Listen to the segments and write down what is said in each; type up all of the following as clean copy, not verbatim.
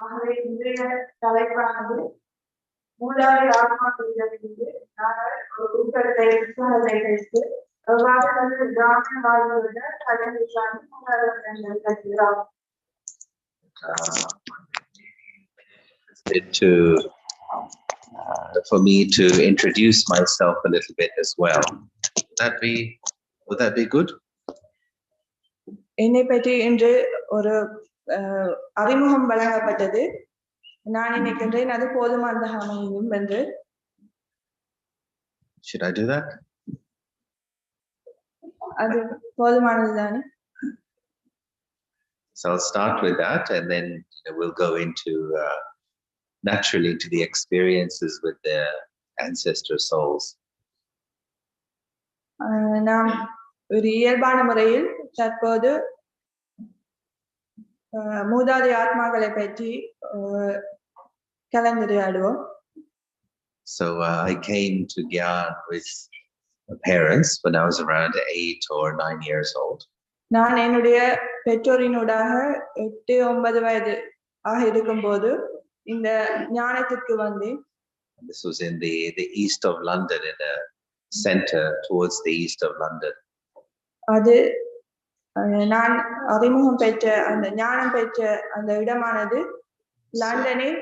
ஆகவே இன்றைய தலைப்பானது மூலாவி ஆத்மாவிலிருந்து நாங்கள் ஒரு ஊக்கத்தை உற்சாகத்தை வைத்து எவ்வாறு வந்து கிராம வாழ்வுள்ள கடமைக்கான கற்கிறோம். For me to introduce myself a little bit as well. Would that be good? என்னை பற்றி இன்று ஒரு அறிமுகம் வழங்கப்பட்டது. நான் நினைக்கின்றேன் அது போதுமானதாக அமையும் என்று. Should I do that? அது போதுமானதுதானே? So I'll start with that, and then we'll go into naturally into the experiences with the ancestor souls. நாம் ஒரு இயல்பான முறையில் தற்போது மூதாதை ஆத்மாக்களை பற்றி கலந்துரையாடுவோம். So I came to Gyan with my parents when I was around 8 or 9 years old. நான் என்னுடைய பெற்றோரினூடாக 8-9 வயது ஆக இருக்கும்போது இந்த ஞானத்திற்கு வந்தேன். This was in the east of London, in a center towards the east of London. அது நான் அறிமுகம் பெற்ற அந்த ஞானம் பெற்ற அந்த இடமானது லண்டனில்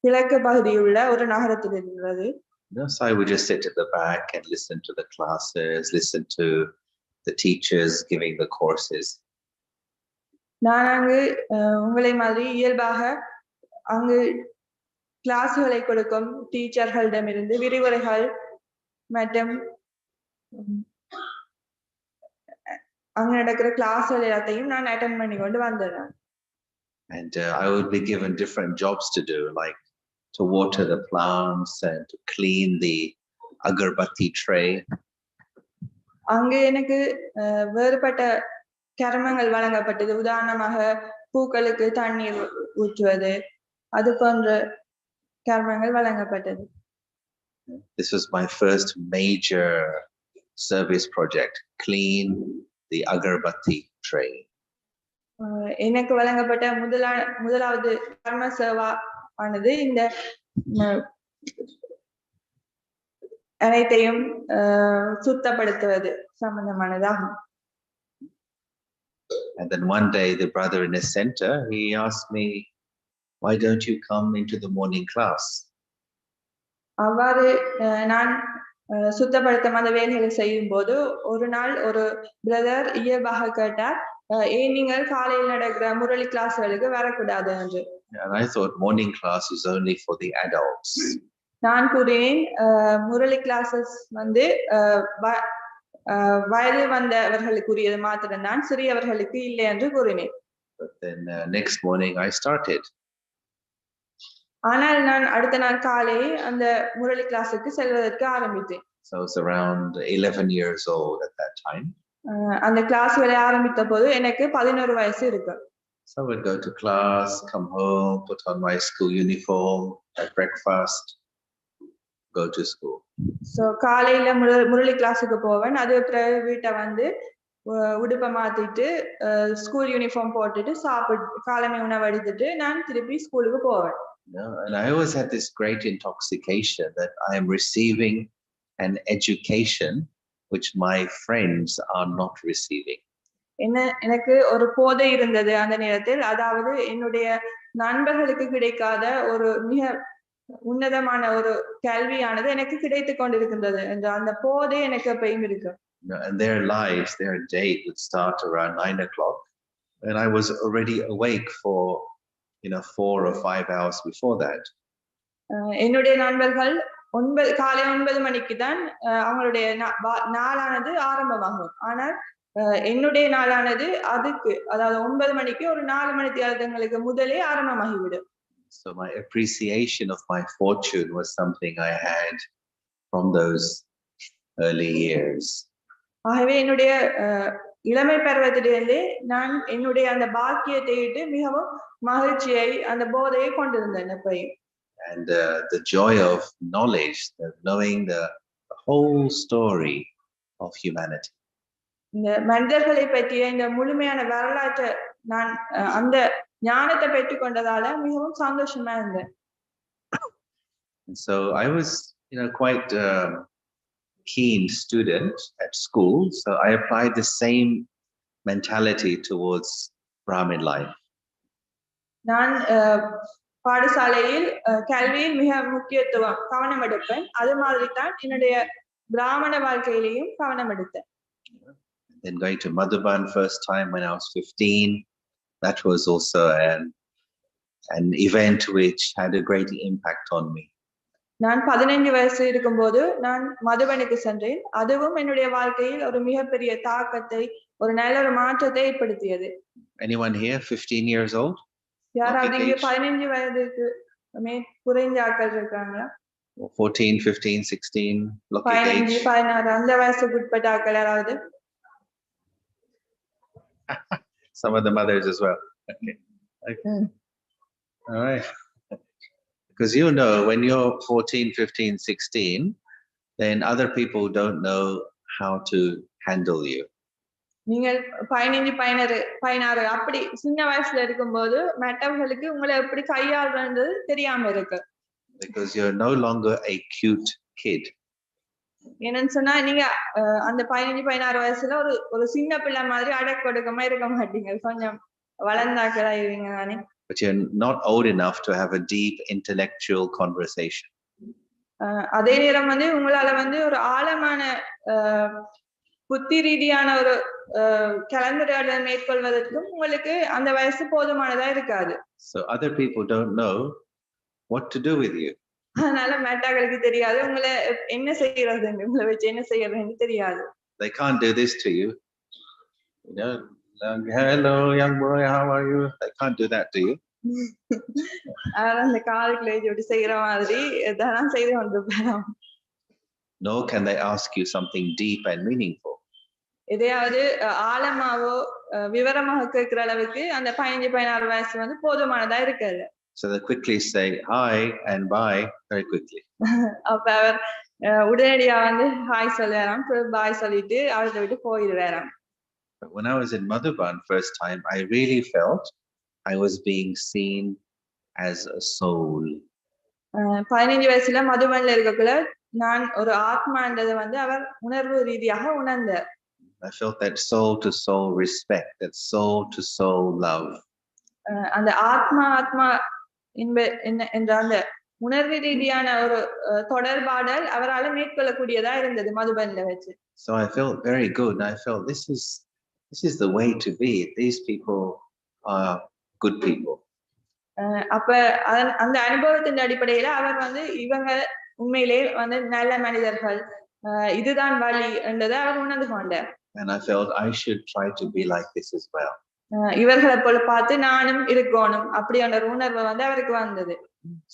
கிழக்கு பகுதியில் உள்ள ஒரு நகரத்தில் இருந்தது. So I would just sit at the back and listen to the classes, listen to the teachers giving the courses. நான் அங்கு உங்களை மாதிரி இயல்பாக அங்கு கிளாஸ்களை கொடுக்கும் டீச்சர்களிடமிருந்து விரிவுரைகள் மற்றும் அங்க நடக்கிற கிளாஸ்கள் எல்லாத்தையும் நான் அட்டெண்ட் பண்ணி கொண்டு வந்தேன். And I would be given different jobs to do, like to water the plants and to clean the agarbatti tray. அங்கே எனக்கு வேறுபட்ட கர்மங்கள் வழங்கப்பட்டது. உதாரணமாக பூக்களுக்கு தண்ணீர் ஊற்றுவது, அது போன்ற கர்மங்கள் வழங்கப்பட்டது. This was my first major service project, clean the agarbatti tray. எனக்கு வழங்கப்பட்ட முதலாவது கர்ம சேவா ஆனது இந்த அனைத்தையும் சுத்தப்படுத்துவது சம்பந்தமானதாகும். And then one day the brother in his center, he asked me, why don't you come into the morning class? அவ்வாறு நான் சுத்தப்படுத்தும் அந்த வேலைகளை செய்யும் போது ஒரு நாள் ஒரு பிரதர் இயல்பாக கேட்டார், ஏன் நீங்கள் காலையில் நடக்கிற முரளி கிளாஸ்களுக்கு வரக்கூடாது என்று. And I thought morning class is only for the adults. நான் கூறினேன் முரளி கிளாஸஸ் வந்து வயது வந்தவர்களுக்குரியது மாத்திரம்தான், சிறியவர்களுக்கு இல்லை என்று கூறினேன். But then next morning I started. ஆனால் நான் அடுத்த நாள் காலை அந்த முரளி கிளாஸுக்கு செல்வதற்கு ஆரம்பித்தேன். So I was around 11 years old at that time. அந்த கிளாஸ்களை ஆரம்பித்த போது எனக்கு 11 வயசு இருக்கு. So I would go to class, come home, put on my school uniform, have breakfast, go to school. So காலையில முரளி கிளாஸுக்கு போவேன். அது பிறகு வீட்டை வந்து உடுப்பை மாத்திட்டு ஸ்கூல் யூனிஃபார்ம் போட்டுட்டு சாப்பிட்டு காலைமை உணவு எடுத்துட்டு நான் திருப்பி ஸ்கூலுக்கு போவேன். And I always had this great intoxication that I am receiving an education which my friends are not receiving. எனக்கு ஒரு போதை இருந்தது அந்த நேரத்தில். அதாவது என்னுடைய நண்பர்களுக்கு கிடைக்காத ஒரு மிக உன்னதமான ஒரு கல்வியானது எனக்கு கிடைத்துக் கொண்டிருக்கின்றது என்ற அந்த போதை எனக்கு எப்பயும் இருக்கு. And their lives, their day would start around 9 o'clock, and I was already awake for 4 or 5 hours before that. என்னுடைய நண்பர்கள் காலை 9 மணிக்கு தான் அவங்களுடைய நாளானது ஆரம்பமாகும். ஆனால் என்னுடைய நாளானது அதுக்கு அதாவது 9 மணிக்கு ஒரு 4 மணி நேரங்களுக்கு முதலே ஆரம்பமாகிவிடும். So my appreciation of my fortune was something I had from those early years. ஆகவே என்னுடைய இளமை பருவத்திலிருந்தே நான் என்னுடைய அந்த பாக்கியத்தை இட்டு மிகவும் மகிழ்ச்சியை அந்த போதையை கொண்டிருந்தேன் எப்பயும். And the joy of knowledge, knowing the whole story of humanity. இந்த மனிதர்களை பற்றிய இந்த முழுமையான வரலாற்றை நான் அந்த ஞானத்தை பெற்றுக்கொண்டதால மிகவும் சந்தோஷமா இருந்தேன். And so I was, quite keen student at school, so I applied the same mentality towards Brahmin life. நான் பாடசாலையில் கல்வியில் மிக முக்கியத்துவம் கவனம் எடுப்பேன். அது மாதிரி தான் என்னுடைய பிராமண வாழ்க்கையிலேயும் கவனம் எடுத்தேன். Then going to Madhuban first time when I was 15, that was also an event which had a great impact on me. நான் 15 வயசு இருக்கும்போது நான் மதுபனுக்கு சென்றேன். அதுவும் என்னுடைய வாழ்க்கையில் ஒரு மிகப்பெரிய தாக்கத்தை, ஒரு நல்ல ஒரு மாற்றத்தை ஏற்படுத்தியது. Anyone here 15 years old? யாராவது இங்க 15 வயதுக்கு குறைந்த ஆட்கள் இருக்காங்களா? 14, 15, 16, lucky 15, age. 16 அந்த வயசுக்கு உட்பட்ட ஆட்கள் யாராவது? Some of the mothers as well. Okay. All right. Because when you're 14, 15, 16, then other people don't know how to handle you. நீங்கள் 15, 16 அப்படி சின்ன வயசுல இருக்கும்போது மற்றவர்களுக்கு உங்களை எப்படி கையாளுறது தெரியாம இருக்கு. Because you're no longer a cute kid. என்னன்னு சொன்னா நீங்க அந்த 15, 16 வயசுல ஒரு சின்ன பிள்ளை மாதிரி அடக்கொடுக்கமா இருக்க மாட்டீங்க. கொஞ்சம் வளர்ந்தாக்களா இருவீங்க தானே. But you're not old enough to have a deep intellectual conversation. அதே நேரம் உங்களால ஒரு ஆழமான புத்தி ரீதியான ஒரு கலந்துரையாடலை மேற்கொள்வதற்கும் உங்களுக்கு அந்த வயசு போதுமானதா இருக்காது. So other people don't know what to do with you. அதனால மேட்டாக்களுக்கு தெரியாது உங்களை என்ன செய்யறதுன்னு, உங்களை வச்சு என்ன செய்யறதுன்னு தெரியாது. They can't do this to you. Hello young boy, how are you? They can't do that to you. அந்த காலுக்குள்ள இப்படி செய்யற மாதிரி இதெல்லாம் செய்து கொண்டு போறோம். Nor can they ask you something deep and meaningful. எதையாவது ஆழமாவோ விவரமாக கேட்கிற அளவுக்கு அந்த 15, 16 வயசு போதுமானதா இருக்காது. So they quickly say hi and bye very quickly. அப்ப அவர் உடனடியா ஹாய் சொல்லுவாராம், பாய் சொல்லிட்டு அவர்கிட்ட விட்டு போயிடுவாராம். But when I was in Madhuban first time, I really felt I was being seen as a soul. 15 வயசுல மதுபன்ல இருக்கக்குள்ள நான் ஒரு ஆத்மான்றதை அவர் உணர்வு ரீதியாக உணர்ந்தார். I felt that soul to soul respect, that soul to soul love. அந்த ஆத்மா என்ற அந்த உணர்வு ரீதியான ஒரு தொடர்பாடல் அவரால் மேற்கொள்ளக்கூடியதா இருந்தது மதுபன்ல வச்சு. So I felt very good, and I felt this is the way to be. These people are good people. அப்ப அந்த அனுபவத்தின் அடிப்படையில அவர் இவங்க உண்மையிலே நல்ல மனிதர்கள், இதுதான் வழி என்றதை அவர் உணர்ந்து கொண்டார். And I felt I should try to be like this as well. இவர்களை போல பார்த்து நானும் இருக்கணும் அப்படியான உணர்வு அவருக்கு வந்தது.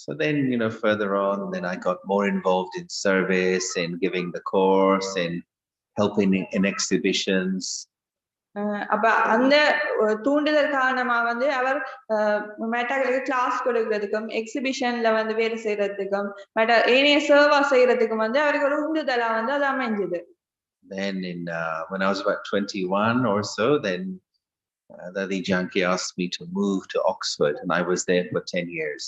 So then, further on, then I got more involved in service, in giving the course, in helping in exhibitions. அப்ப அந்த தூண்டுதல் காரணமா அவர் மேட்டாக்களுக்கு கிளாஸ் கொடுக்கறதுக்கும், எக்ஸிபிஷன்ல வேலை செய்யறதுக்கும், ஏனைய சேவா செய்யறதுக்கும் அவருக்கு ஒரு உந்துதலா அது அமைஞ்சது. Then when I was about 21 or so, then Dadi Janki asked me to move to Oxford, and I was there for 10 years.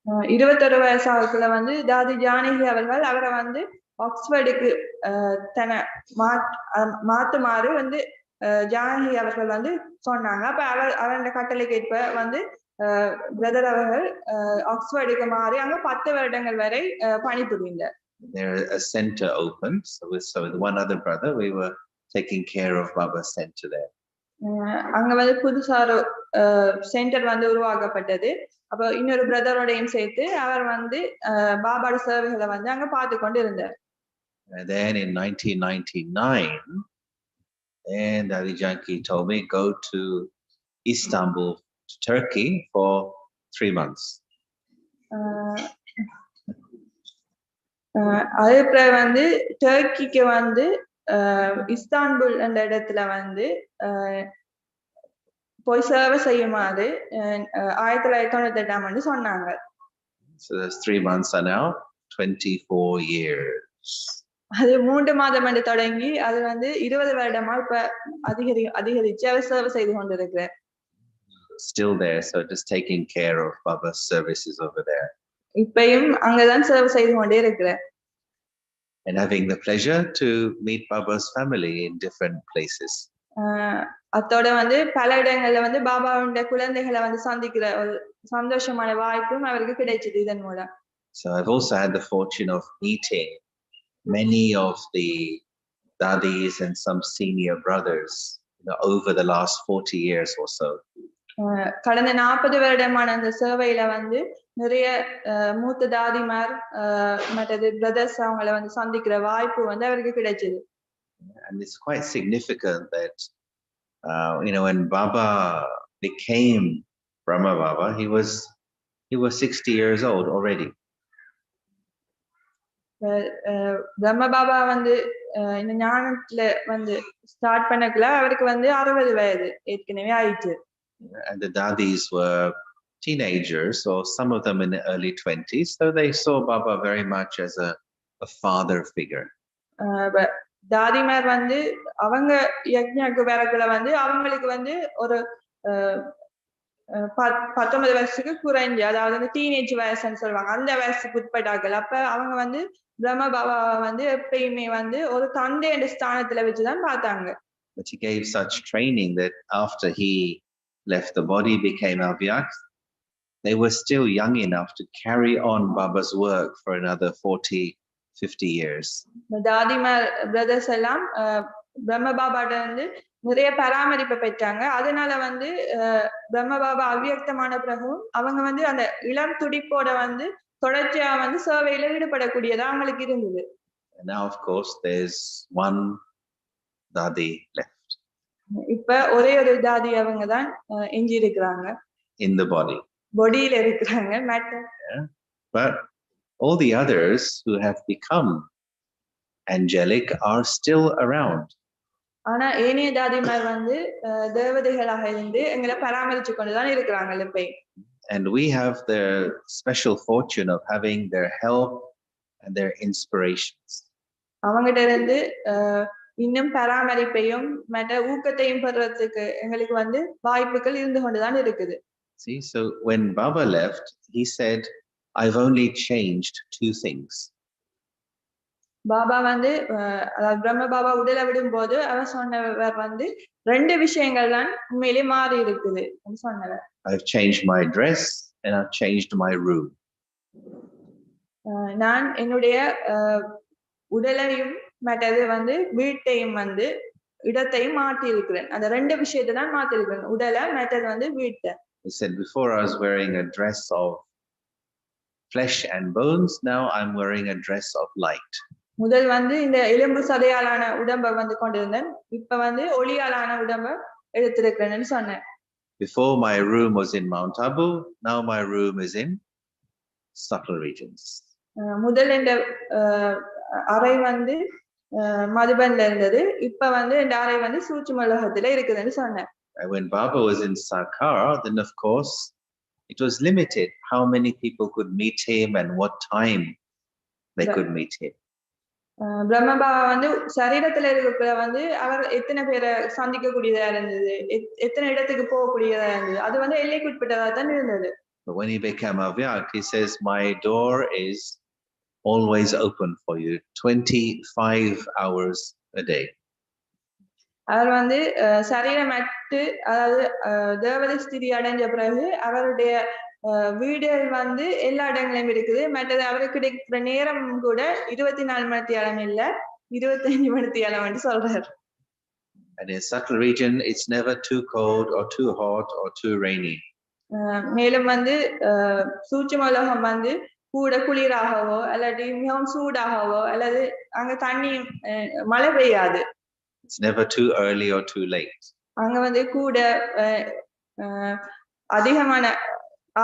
21 வயசாகுள்ள தாதி ஜானகி அவர்கள் அவரை ஆக்ஸ்போர்டுக்கு தன மாத்துமாறு ஜானகி அவர்கள் சொன்னாங்க. அப்ப அவரோட கட்டளைக்கு ஏற்ப பிரதர் அவர்கள் ஆக்ஸ்போர்டுக்கு மாறி அங்க 10 வருடங்கள் வரை பணிபுரிந்தார். There a center opened, so with one other brother we were taking care of Baba's center there. அங்க புதுசா ஒரு சென்டர் உருவாக்கப்பட்டது. அப்ப இன்னொரு பிரதரோடையும் சேர்த்து அவர் பாபாட சேவைகளை அங்க பார்த்து கொண்டு இருந்தார். And then in 1999, and Dadi Janki told me go to Istanbul, to Turkey for 3 months. அதுக்கப்புறம் டர்க்கிக்கு இஸ்தான்புல் என்ற இடத்துல போய் சேவை செய்யுமாறு 1998 சொன்னாங்க. So those 3 months are now 24 years. அது 3 மாதம் தொடங்கி அது 20 வருடமா இப்ப அதிகரிச்சு அவர் சேவை செய்து கொண்டிருக்கிறார். still there, so just taking care of Baba's services over there. இப்பயும் அங்கதான் சேவை செய்து கொண்டே இருக்கிறேன். And having the pleasure to meet Baba's family in different places. அத்தோட வந்து பல இடங்கள்ல வந்து பாபாவுடைய குழந்தைகளை வந்து சந்திக்கிற ஒரு சந்தோஷமான வாய்ப்பும் அவருக்கு கிடைச்சது இதன் மூலம். So I've also had the fortune of meeting many of the dadis and some senior brothers, over the last 40 years or so. கடந்த 40 வருடமான அந்த சேவையில வந்து நிறைய மூத்த தாதிமார் மற்றது பிரதர்ஸ் அவங்கள வந்து சந்திக்கிற வாய்ப்பு வந்து அவருக்கு கிடைச்சது. And it's quite significant that when Baba became Brahma Baba, he was 60 years old already. பிரம்ம பாபா வந்து இந்த ஞானத்துல வந்து ஸ்டார்ட் பண்ணக்குள்ள அவருக்கு வந்து 60 வயது ஏற்கனவே ஆயிடுச்சு. And the dadis were teenagers, or some of them in the early 20s, so they saw Baba very much as a father figure. தாதிமார் வந்து அவங்க யக்ஞாக்கு வரக்குள்ள வந்து அவங்களுக்கு வந்து ஒரு 19 வயசுக்கு குறைஞ்ச, அதாவது டீனேஜ் வயசுன்னு சொல்லுவாங்க, அந்த வயசுக்கு உட்பட்டார்கள். அப்ப அவங்க வந்து பிரம்ம பாபா வந்து எப்பயுமே வந்து ஒரு தந்தை என்ற ஸ்தானத்துல வச்சுதான் பார்த்தாங்க. But he gave such training that after he left the body, became Avyak, they were still young enough to carry on Baba's work for another 40-50 years. தாதிமார் brothers எல்லாம் பிரம்ம பாபாட்ட வந்து நிறைய பராமரிப்பை பெற்றாங்க. அதனால வந்து பிரம்ம பாபா அவ்வியக்தமான பிறகும் அவங்க வந்து அந்த இளம் துடிப்போட வந்து தொடர்ச்சியா வந்து சேவையில ஈடுபடக்கூடியதா அவங்களுக்கு இருந்தது. And now of course there's one dadi left. இப்ப ஒரே ஒரு தாதி அவங்க தான் எஞ்சி இருக்கிறாங்க. In the body. பாடியில இருக்கிறாங்க. But all the others who have become angelic are still around. ஆனா ஏனைய தாதிமார் வந்து தேவதைகளாக இருந்து எங்களை பராமரிச்சு கொண்டுதான் இருக்கிறாங்க இப்பயும். And we have the special fortune of having their help and their inspirations. அவங்ககிட்ட இருந்து இன்னும் பராமரிப்பையும் மற்ற ஊக்கத்தையும் பெறறதுக்கு எங்களுக்கு வந்து வாய்ப்புகள் இருந்து கொண்டுதான் இருக்குது. See, so when Baba left, he said, I've only changed 2 things. Baba வந்து பிரம்ம பாபா உடலை விடும் போது அவர் சொன்னவர் வந்து 2 விஷயங்கள் தான் உண்மையிலே மாறி இருக்குது சொன்னவர். I've changed my dress and I've changed my room. நான் என்னுடைய உடலையும் மற்றது வந்து வீட்டையும் வந்து இடத்தையும் மாற்றி இருக்கிறேன். அந்த 2 விஷயத்தை தான் மாற்றி இருக்கிறேன், உடலை மற்றது வந்து வீட்டை. He said, before I was wearing a dress of flesh and bones, now I'm wearing a dress of light. முதல் வந்து இந்த எலும்பு சதையாலான உடம்பை வந்து கொண்டிருந்தேன், இப்ப வந்து ஒளியாலான உடம்பை எடுத்திருக்கிறேன்னு சொன்னேன். Before my room was in Mount Abu, now my room is in subtle regions. முதல் இந்த அறை வந்து மதுபன்ல இருந்தது, இப்ப வந்து இந்த அறை வந்து சூட்சும உலகத்துல இருக்குதுன்னு சொன்னேன். When Baba was in Sakkara, then of course it was limited how many people could meet him and what time they could meet him. பிரம்ம பாபா வந்து சரீரத்துல இருக்கிற வந்து அவர் எத்தனை பேரை சந்திக்கக்கூடியதா இருந்தது, எத்தனை இடத்துக்கு போகக்கூடியதா இருந்தது, அது வந்து எல்லைக்குட்பட்டதா தான் இருந்தது. But when he became Avyak, he says, my door is always open for you 25 hours a day. அவர் வந்து சரீரமற்று, அதாவது தேவதை ஸ்திதி அடைஞ்ச பிறகு அவருடைய வீடுகள் வந்து எல்லா இடங்களிலும் இருக்குது. மற்றது அவருக்கு கிடைக்கிற நேரம் கூட 24 மணித்தியாலம் இல்ல, 25 மணித்தியாலம் சொல்றாரு. And in subtle region, it's never too cold or too hot or too rainy. மேலும் வந்து சூட்சும உலகம் வந்து கூட குளிராகவோ அல்லது மிகவும் சூடாகவோ அல்லது அங்க தண்ணி மழை பெய்யாது. It's never too early or too late. அங்க வந்து கூட அதிகமான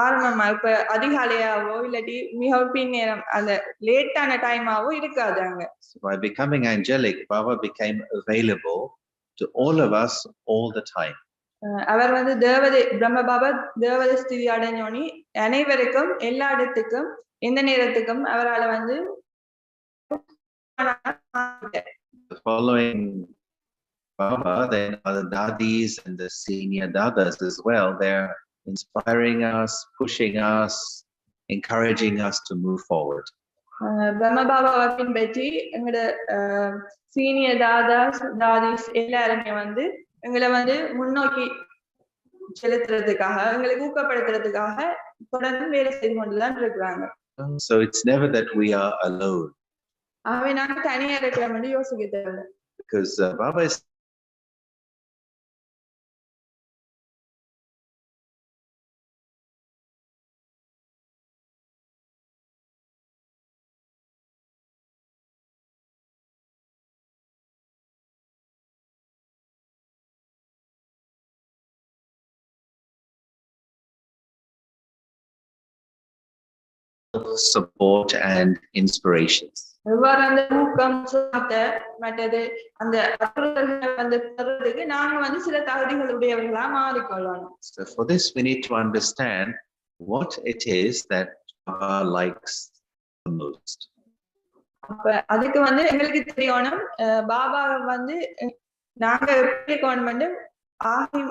ஆரம்பமா இப்ப அதிகாலையாவோ இல்லாட்டி மிகவும் பின்னேரம் அந்த லேட்டான டைமாவோ இருக்காது அங்க. By becoming angelic, Baba became available to all of us all the time. அவர் வந்து தேவதை பிரம்ம பாபா தேவதை ஸ்திதி அடைஞ்சோனி அனைவருக்கும் எல்லா இடத்துக்கும் எந்த நேரத்துக்கும் அவரால வந்து The following Baba, then other dadis and the senior dadas as well, they're inspiring us, pushing us, encouraging us to move forward. பிரம்ம பாபாவை பின்பற்றி எங்களோட சீனியர் தாதிஸ் எல்லாருமே வந்து எங்களை வந்து முன்னோக்கி செலுத்துறதுக்காக எங்களுக்கு ஊக்கப்படுத்துறதுக்காக தொடர்ந்து வேலை செய்து கொண்டுதான் இருக்கிறாங்க. So it's never that we are alone. ஆகவே நாங்க தனியா இருக்கிறோம் யோசிக்க தேவை. Because Baba is support and inspirations. எவ்வாறு அந்த ஊக்கம் மற்றது அந்த வந்து பெறதுக்கு நாங்க வந்து சில தகுதிகளுடையவர்களா மாறிக்கொள்ளணும். So for this we need to understand what it is that Baba likes the most. அப்ப அதுக்கு வந்து எங்களுக்கு தெரியணும் பாபா வந்து நாங்க எப்படி கவர்மெண்ட்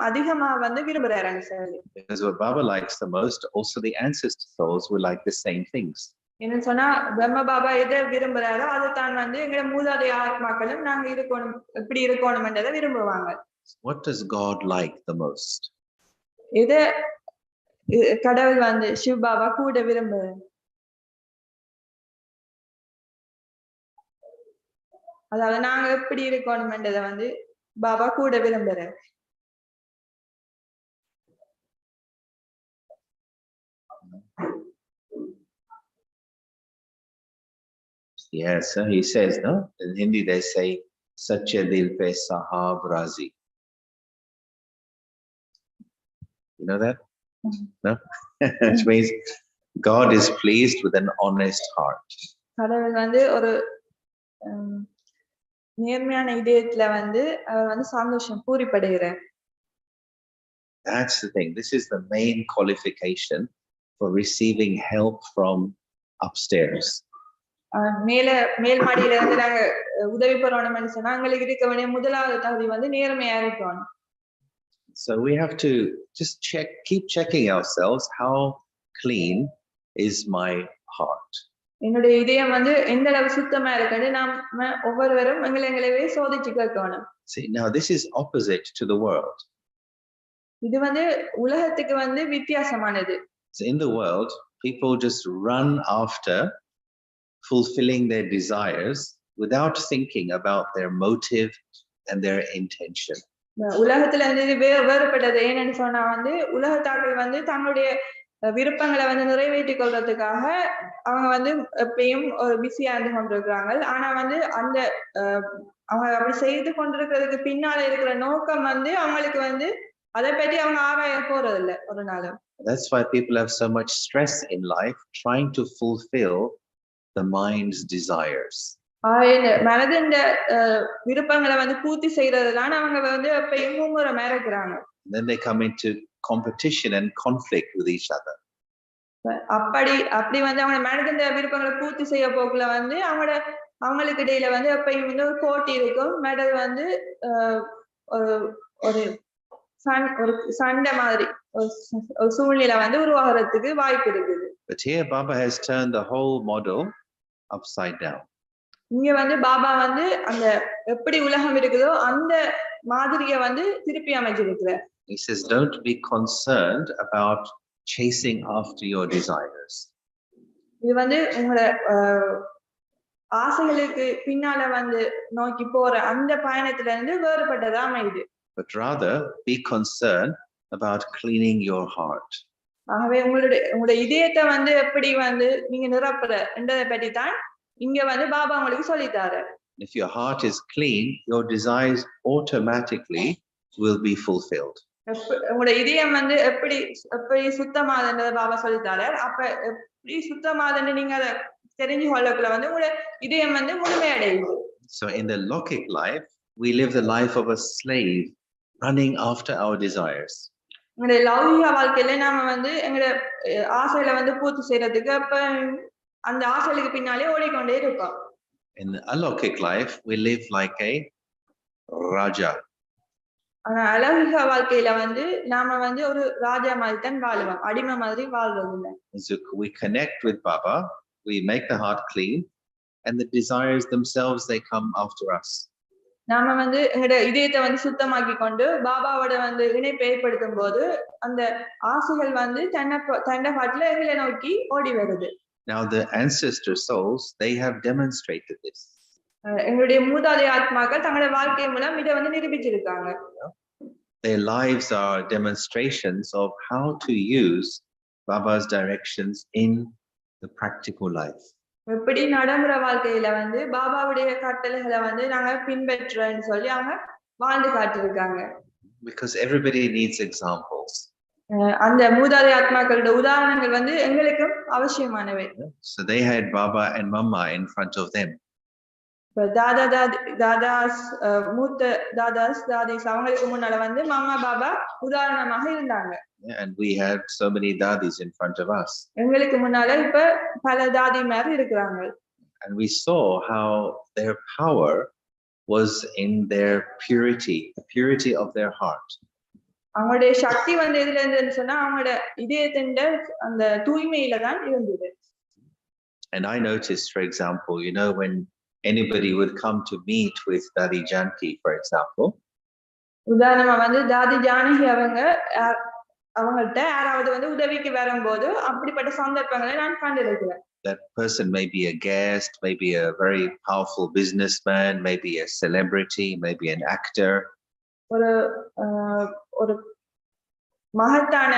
அதிகமா வந்து விரும்புறாங்க sir. Because what Baba likes the most, also the ancestor souls will like the same things. என்ன சொன்னா பிரம்ம பாபா எதை விரும்புறாரோ அதை தான் வந்து எங்க மூதாதைய ஆத்மாக்களும் நாங்க இருக்கணும் எப்படி இருக்கணும்ன்றதை விரும்புவாங்க. What does God like the most? எதை கடவுள் வந்து சிவ பாபா கூட விரும்புறாரு? அதாவது நாங்க எப்படி இருக்கணும்ன்றதை வந்து பாபா கூட விரும்புறாரு. Yes, he says, no? In Hindi they say, Sache dil pe sahab razi. You know that? No? Which means God is pleased with an honest heart. கடவுள் வந்து ஒரு நேர்மையான இதயத்துல வந்து அவர் வந்து சந்தோஷம் பூரிப்படைகிறார். That's the thing. This is the main qualification for receiving help from upstairs. மேல் மாடியில இருந்து நாங்க உதவி பெறணும்னு சொன்னா எங்களுக்கு இருக்க வேண்டிய முதலாவது தகுதி வந்து நேர்மையா இருக்கணும். So we have to just keep checking ourselves. How clean is my heart? என்னுடைய இதயம் வந்து எந்த அளவு சுத்தமா இருக்குன்னு நாம ஒவ்வொருவரும் எங்களவே சோதிச்சு கேட்கணும். See, now this is opposite to the world. இது வந்து உலகத்துக்கு வந்து வித்தியாசமானது. So in the world, people just run after fulfilling their desires without thinking about their motive and their intention. உலகத்துல வந்து வேறுபட்டது ஏன்னு சொன்னா வந்து உலகத்தாக்கள் வந்து தங்களுடைய விருப்பங்களை வந்து நிறைவேற்றிக் கொள்றதுக்காக அவங்க வந்து எப்பயும் பிஸியா இருந்து கொண்டிருக்கிறாங்க. ஆனா வந்து அந்த அவங்க அப்படி செய்து கொண்டிருக்கிறதுக்கு பின்னால இருக்கிற நோக்கம் வந்து அவங்களுக்கு வந்து அதை பற்றி அவங்க ஆராய போறது இல்லை ஒரு நாளும். That's why people have so much stress in life trying to fulfill the mind's desires. மனதின் விருப்பங்களை வந்து பூர்த்தி செய்யறதுதான் அவங்க வந்து எப்பயும் மும்முரமா இருக்கிறாங்க. Then they come into competition and conflict with each other. அப்படி வந்து அவங்க மனதின் விருப்பங்களை பூர்த்தி செய்ய போக்குல வந்து அவங்களுக்கு இடையில வந்து எப்பயும் வந்து ஒரு போட்டி இருக்கும். மெடல் வந்து ஒரு சண்டை மாதிரி ஒரு சூழ்நிலை வந்து உருவாகிறதுக்கு வாய்ப்பு இருக்குது. But here Baba has turned the whole model upside down. இங்க வந்து பாபா வந்து அந்த எப்படி உலகம் இருக்குதோ அந்த மாதிரியை வந்து திருப்பி அமைச்சிருக்கிறார். He says, don't be concerned about chasing after your desires. இது வந்து உங்களோட ஆசைகளுக்கு பின்னால வந்து நோக்கி போற அந்த பயணத்துல இருந்து வேறுபட்டதா அமையுது. But rather be concerned about cleaning your heart. ஆகவே உங்களுடைய இதயத்தை வந்து எப்படி வந்து நீங்க நிரப்புற என்றதை பற்றி தான் இங்க வந்து பாபா உங்களுக்கு சொல்லித்தாரு. If your heart is clean, your desires automatically will be fulfilled. உங்களுடைய இதயம் வந்து எப்படி சுத்தமாதுன்றதை பாபா சொல்லித்தாரு. அப்ப எப்படி சுத்தமாதுன்னு நீங்க அதை தெரிஞ்சு கொள்ளக்குள்ள வந்து உங்களுடைய இதயம் வந்து முழுமையடையுது. So in the Lokik life, we live the life of a slave running after our desires. உங்களுடைய லௌகிக வாழ்க்கையில நாம வந்து எங்களுடைய ஆசைகளை வந்து பூர்த்தி செய்யறதுக்கு அப்ப அந்த ஆசைகளுக்கு பின்னாலே ஓடிக்கொண்டே இருப்போம். In the Alokik life, we live like a Raja, ஆனா அலௌகிக வாழ்க்கையில வந்து நாம வந்து ஒரு ராஜா மாதிரி தான் வாழுவோம், அடிமை மாதிரி வாழ்றது இல்லை. So we connect with Baba, we make the heart clean, and the desires themselves, they come after us. நாம வந்து எங்களோட இதயத்தை வந்து சுத்தமாக்கி கொண்டு பாபாவோட வந்து இணைப்பை ஏற்படுத்தும் போது அந்த ஆசைகள் வந்து தன்னை பாட்டுல எங்களை நோக்கி ஓடி வருது. Now the ancestor souls, they have demonstrated this. எங்களுடைய மூதாதை ஆத்மாக்கள் தங்களோட வாழ்க்கை மூலம் இதை வந்து நிரூபிச்சிருக்காங்க. Their lives are demonstrations of how to use Baba's directions in the practical life. எப்படி நடைமுறை வாழ்க்கையில வந்து பாபாவுடைய கட்டளைகளை வந்து நாங்க பின்பற்றோம்னு சொல்லி அவங்க வாழ்ந்து காட்டியிருக்காங்க. Because everybody needs examples. அந்த மூதாதை ஆத்மாக்களோட உதாரணங்கள் வந்து எங்களுக்கும் அவசியமானவை. So they had Baba and Mama in front of them. தாதாஸ் மூத்த தாதிஸ் அவங்களுக்கு முன்னால வந்து மாமா பாபா உதாரணமாக இருந்தாங்க. And we have so many dadis in front of us. எங்களுக்கு முன்னால இப்ப பல தாதிமார் இருக்கிறாங்க. And we saw how their power was in their purity, the purity of their heart. அவங்களுடைய சக்தி வந்து எதுல இருந்துன்னு சொன்னா அவங்களோட இதயத்தின் அந்த தூய்மையில தான் இருந்தது. And I noticed, for example, when anybody would come to meet with Dadi Janki, for example. உதாரணமா வந்து தாதி ஜானகி அவங்கள்ட்ட யாராவது வந்து உதவிக்கு வரும்போது அப்படிப்பட்ட சந்தர்ப்பங்களை நான் கண்டிருக்கிறேன். That person may be a guest, maybe a very powerful businessman, maybe a celebrity, maybe an actor. ஒரு மகத்தான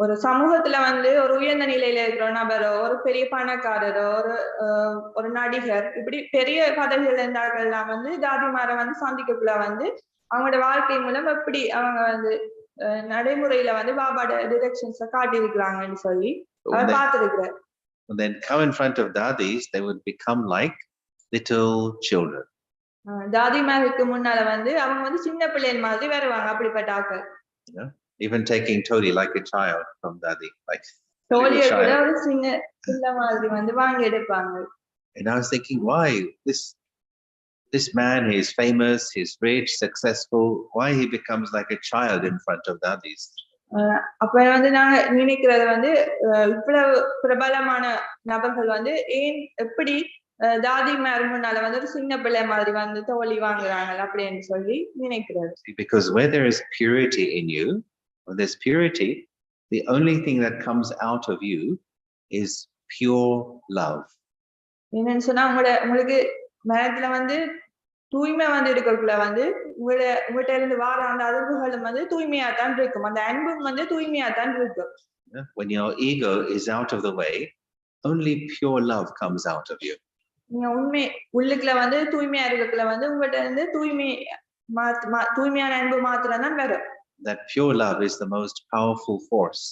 ஒரு சமூகத்துல வந்து ஒரு உயர்ந்த நிலையில இருக்கிற நபரோ, ஒரு பெரிய பணக்காரரோ, ஒரு நடிகர், இப்படி பெரிய பதவிகள் இருந்தார்கள்லாம் வந்து தாதிமாரை வந்து சந்திக்கக்குள்ள வந்து அவங்களோட வாழ்க்கை மூலம் எப்படி அவங்க வந்து நடைமுறையில வந்து பாபாட டிரெக்ஷன்ஸ காட்டி இருக்கிறாங்கன்னு சொல்லி அவர் பார்த்திருக்கிறார். And then come in front of dadis, they would become like little children. தாதிமாருக்கு முன்னால வந்து அவங்க வந்து சின்ன பிள்ளைகள் மாதிரி வருவாங்க, அப்படிப்பட்ட ஆட்கள். Even taking Todi like a child from Dadi, like Todi கூட ஒரு சின்ன மாதிரி வந்து வாங்கி எடுப்பாங்க. And I was thinking, why this man, he's famous, he's rich, successful, why he becomes like a child in front of dadis? அப்ப வந்து நாங்க நினைக்கிறது வந்து இவ்வளவு பிரபலமான நபர்கள் வந்து ஏன் எப்படி தாதிமார் முன்னால வந்து ஒரு சின்ன பிள்ளை மாதிரி வந்து தோழி வாங்குறாங்க அப்படின்னு சொல்லி நினைக்கிறது. Because where there is purity in you, when there's purity, the only thing that comes out of you is pure love. என்னன்னு சொன்னா உங்களுக்கு மனத்துல வந்து தூய்மை வந்து இருக்கக்குள்ள வந்து உங்கள்கிட்ட இருந்து வார அந்த அதிர்வுகளும் வந்து தூய்மையா தான் இருக்கும், அந்த அன்பும் வந்து தூய்மையா தான் இருக்கும். When your ego is out of the way, only pure love comes out of you. நீங்க உண்மை உள்ளுக்குள்ள வந்து தூய்மையா இருக்கக்குள்ள வந்து உங்கள்கிட்ட இருந்து தூய்மையான அன்பு மாத்திரம் தான் வரும். That pure love is the most powerful force.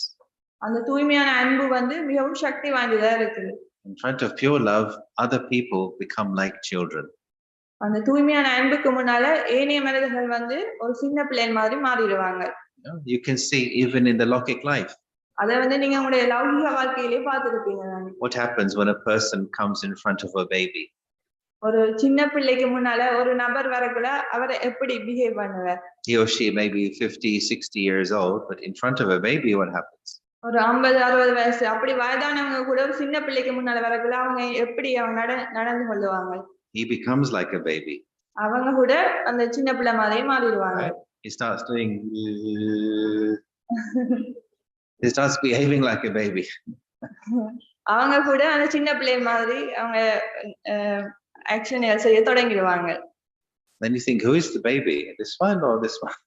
அந்த தூய்மையான அன்பு வந்து மிகவும் சக்தி வாய்ந்ததா இருக்கு. In front of pure love, other people become like children. அந்த தூய்மையான அன்புக்கு முன்னால ஏனைய மனிதர்கள் வந்து ஒரு சின்ன பிள்ளை மாதிரி மாறிடுவாங்க. You can see even in the Lokik life. அத வந்து நீங்க உங்களுடைய லௌகிக வாழ்க்கையிலே பார்த்திருப்பீங்க. What happens when a person comes in front of a baby? ஒரு சின்ன பிள்ளைக்கு முன்னால ஒரு நபர் வரக்குள்ள அவர் எப்படி பிஹேவ் பண்ணுவார்? He or she may be 50, 60 years old, but in front of a baby, what happens? ஒரு 50, 60 வயசு அப்படி வயதானவங்க கூட ஒரு சின்ன பிள்ளைக்கு முன்னால வரக்குள்ள அவங்க எப்படி நடந்து கொள்வாங்க? He becomes like a baby. அவங்க கூட அந்த சின்ன பிள்ளை மாதிரியே மாறிடுவாங்க. He starts doing he starts behaving like a baby. அவங்க கூட அந்த சின்ன பிள்ளை மாதிரி அவங்க ஆக்ஷன் செய்ய தொடங்கிடுவாங்க. Then you think, who is the baby? This one or this one?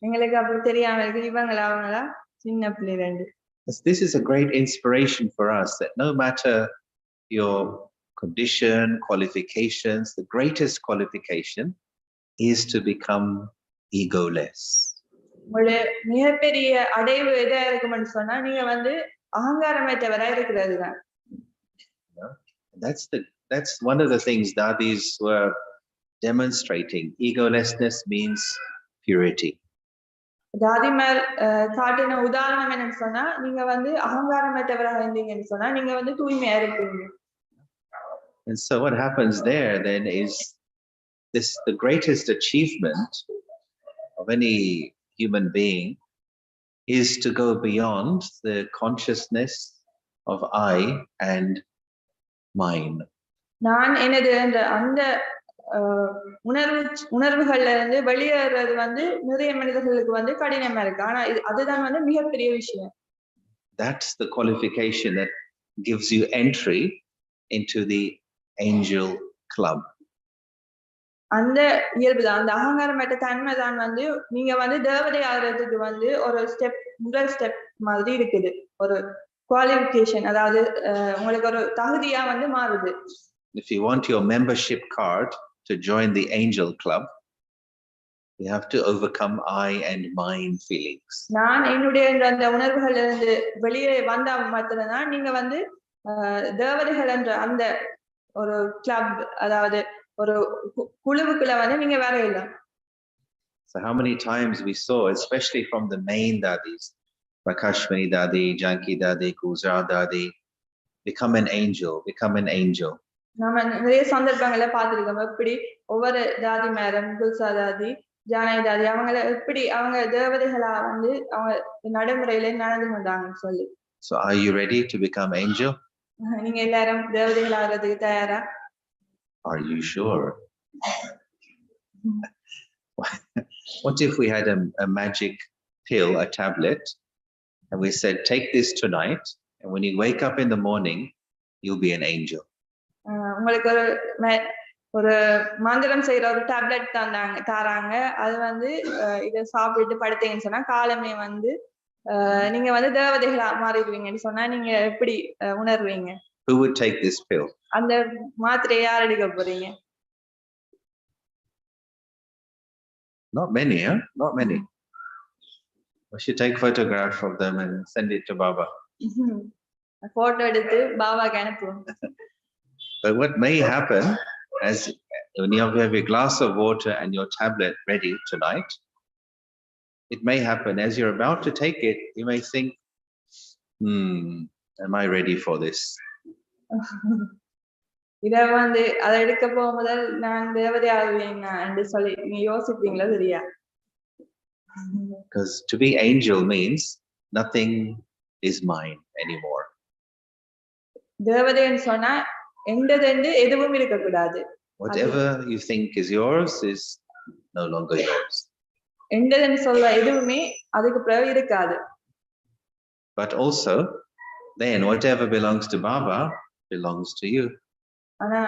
உங்களுக்கு அப்படி தெரியாம இருக்கு, இவங்களா அவங்களா சின்ன பிள்ளை ரெண்டு. This is a great inspiration for us that no matter your condition, qualifications, the greatest qualification is to become egoless. உங்களுடைய மிகப்பெரிய அடைவு எதா இருக்கும்னு சொன்னா நீங்க வந்து அகங்காரமற்றவரா இருக்கிறது தான். That's one of the things dadis were demonstrating. Egolessness means purity. தாதிமார் காட்டின உதாரணம் என்னன்னு சொன்னா நீங்க வந்து அகங்காரமற்றவராக இருந்தீங்கன்னு சொன்னா நீங்க வந்து தூய்மையா இருப்பீங்க. And so what happens there then is the greatest achievement of any human being is to go beyond the consciousness of I and mine. நான் எனது அந்த உணர்வுகள்ல இருந்து வெளியேறது நிறைய மனிதர்களுக்கு கடினமா இருக்கு. ஆனா அதுதான் மிகப்பெரிய விஷயம். That's the qualification that gives you entry into the angel club. அந்த இயல்புதான், அந்த அகங்காரமற்ற தன்மை தான் நீங்க தேவதை ஆகிறதுக்கு ஒரு முதல் ஸ்டெப் மாதிரி இருக்குது. ஒரு குவாலிஃபிகேஷன், அதாவது உங்களுக்கு ஒரு தகுதியா மாறுது. If you want your membership card to join the angel club, you have to overcome I and mine feelings. நான் என்னுடைய அந்த உணர்வுகள்ல இருந்து வெளியே வந்தா மாத்திரம்தான் நீங்க தேவதைகள் என்ற அந்த ஒரு கிளப், அதாவது ஒரு குழுவுக்குள்ள நீங்க வேற இல்லை. So how many times we saw, especially from the main dadis, Prakashmani Dadi, Janki Dadi, Kuzra Dadi, become an angel. நாம நிறைய சந்தர்ப்பங்களை பார்த்திருக்கோம். எப்படி ஒவ்வொரு தாதி மேடம், குல்சா தாதி, ஜானகி தாதி அவங்கள எப்படி அவங்க தேவதைகளா அவங்க நடைமுறையில நடந்து கொண்டாங்கன்னு சொல்லி. So are you ready to become angel? நீங்க எல்லாரும் தேவதைகள் ஆகிறதுக்கு தயாரா? Are you sure? What if we had a magic pill, a tablet, and we said, take this tonight, and when you wake up in the morning, you'll be an angel. உங்களுக்கு ஒரு மந்திரம் செய்யற ஒரு டேப்லெட் தாராங்க. அது இத சாப்பிட்டு படுத்தீங்கன்னு சொன்னா காலமே நீங்க தேவதைகளா மாறிடுவீங்கன்னு சொன்னா நீங்க எப்படி உணர்வீங்க? Who would take this pill? அந்த மாத்திரையை யார் எடுக்க போறீங்க? Not many, huh? Not many. We should take photographs of them and send it to Baba. Photo எடுத்து பாபாக்கு அனுப்புவோம். But what may happen, as when you have a glass of water and your tablet ready tonight, it may happen as you're about to take it, you may think, am I ready for this? இத அதை எடுக்க போகும்போது நான் தேவதை ஆகுவேனா என்று சொல்லி நீங்க யோசிப்பீங்களா? சரியா? Because to be angel means nothing is mine anymore. தேவதைன்னு சொன்னா எந்ததென்று எதுவும் இருக்க கூடாது. Whatever you think is yours is no longer yours. எந்ததென்று சொல்ல எதுவுமே அதுக்கு பிறகு இருக்காது. But also then whatever belongs to Baba belongs to you. ஆனா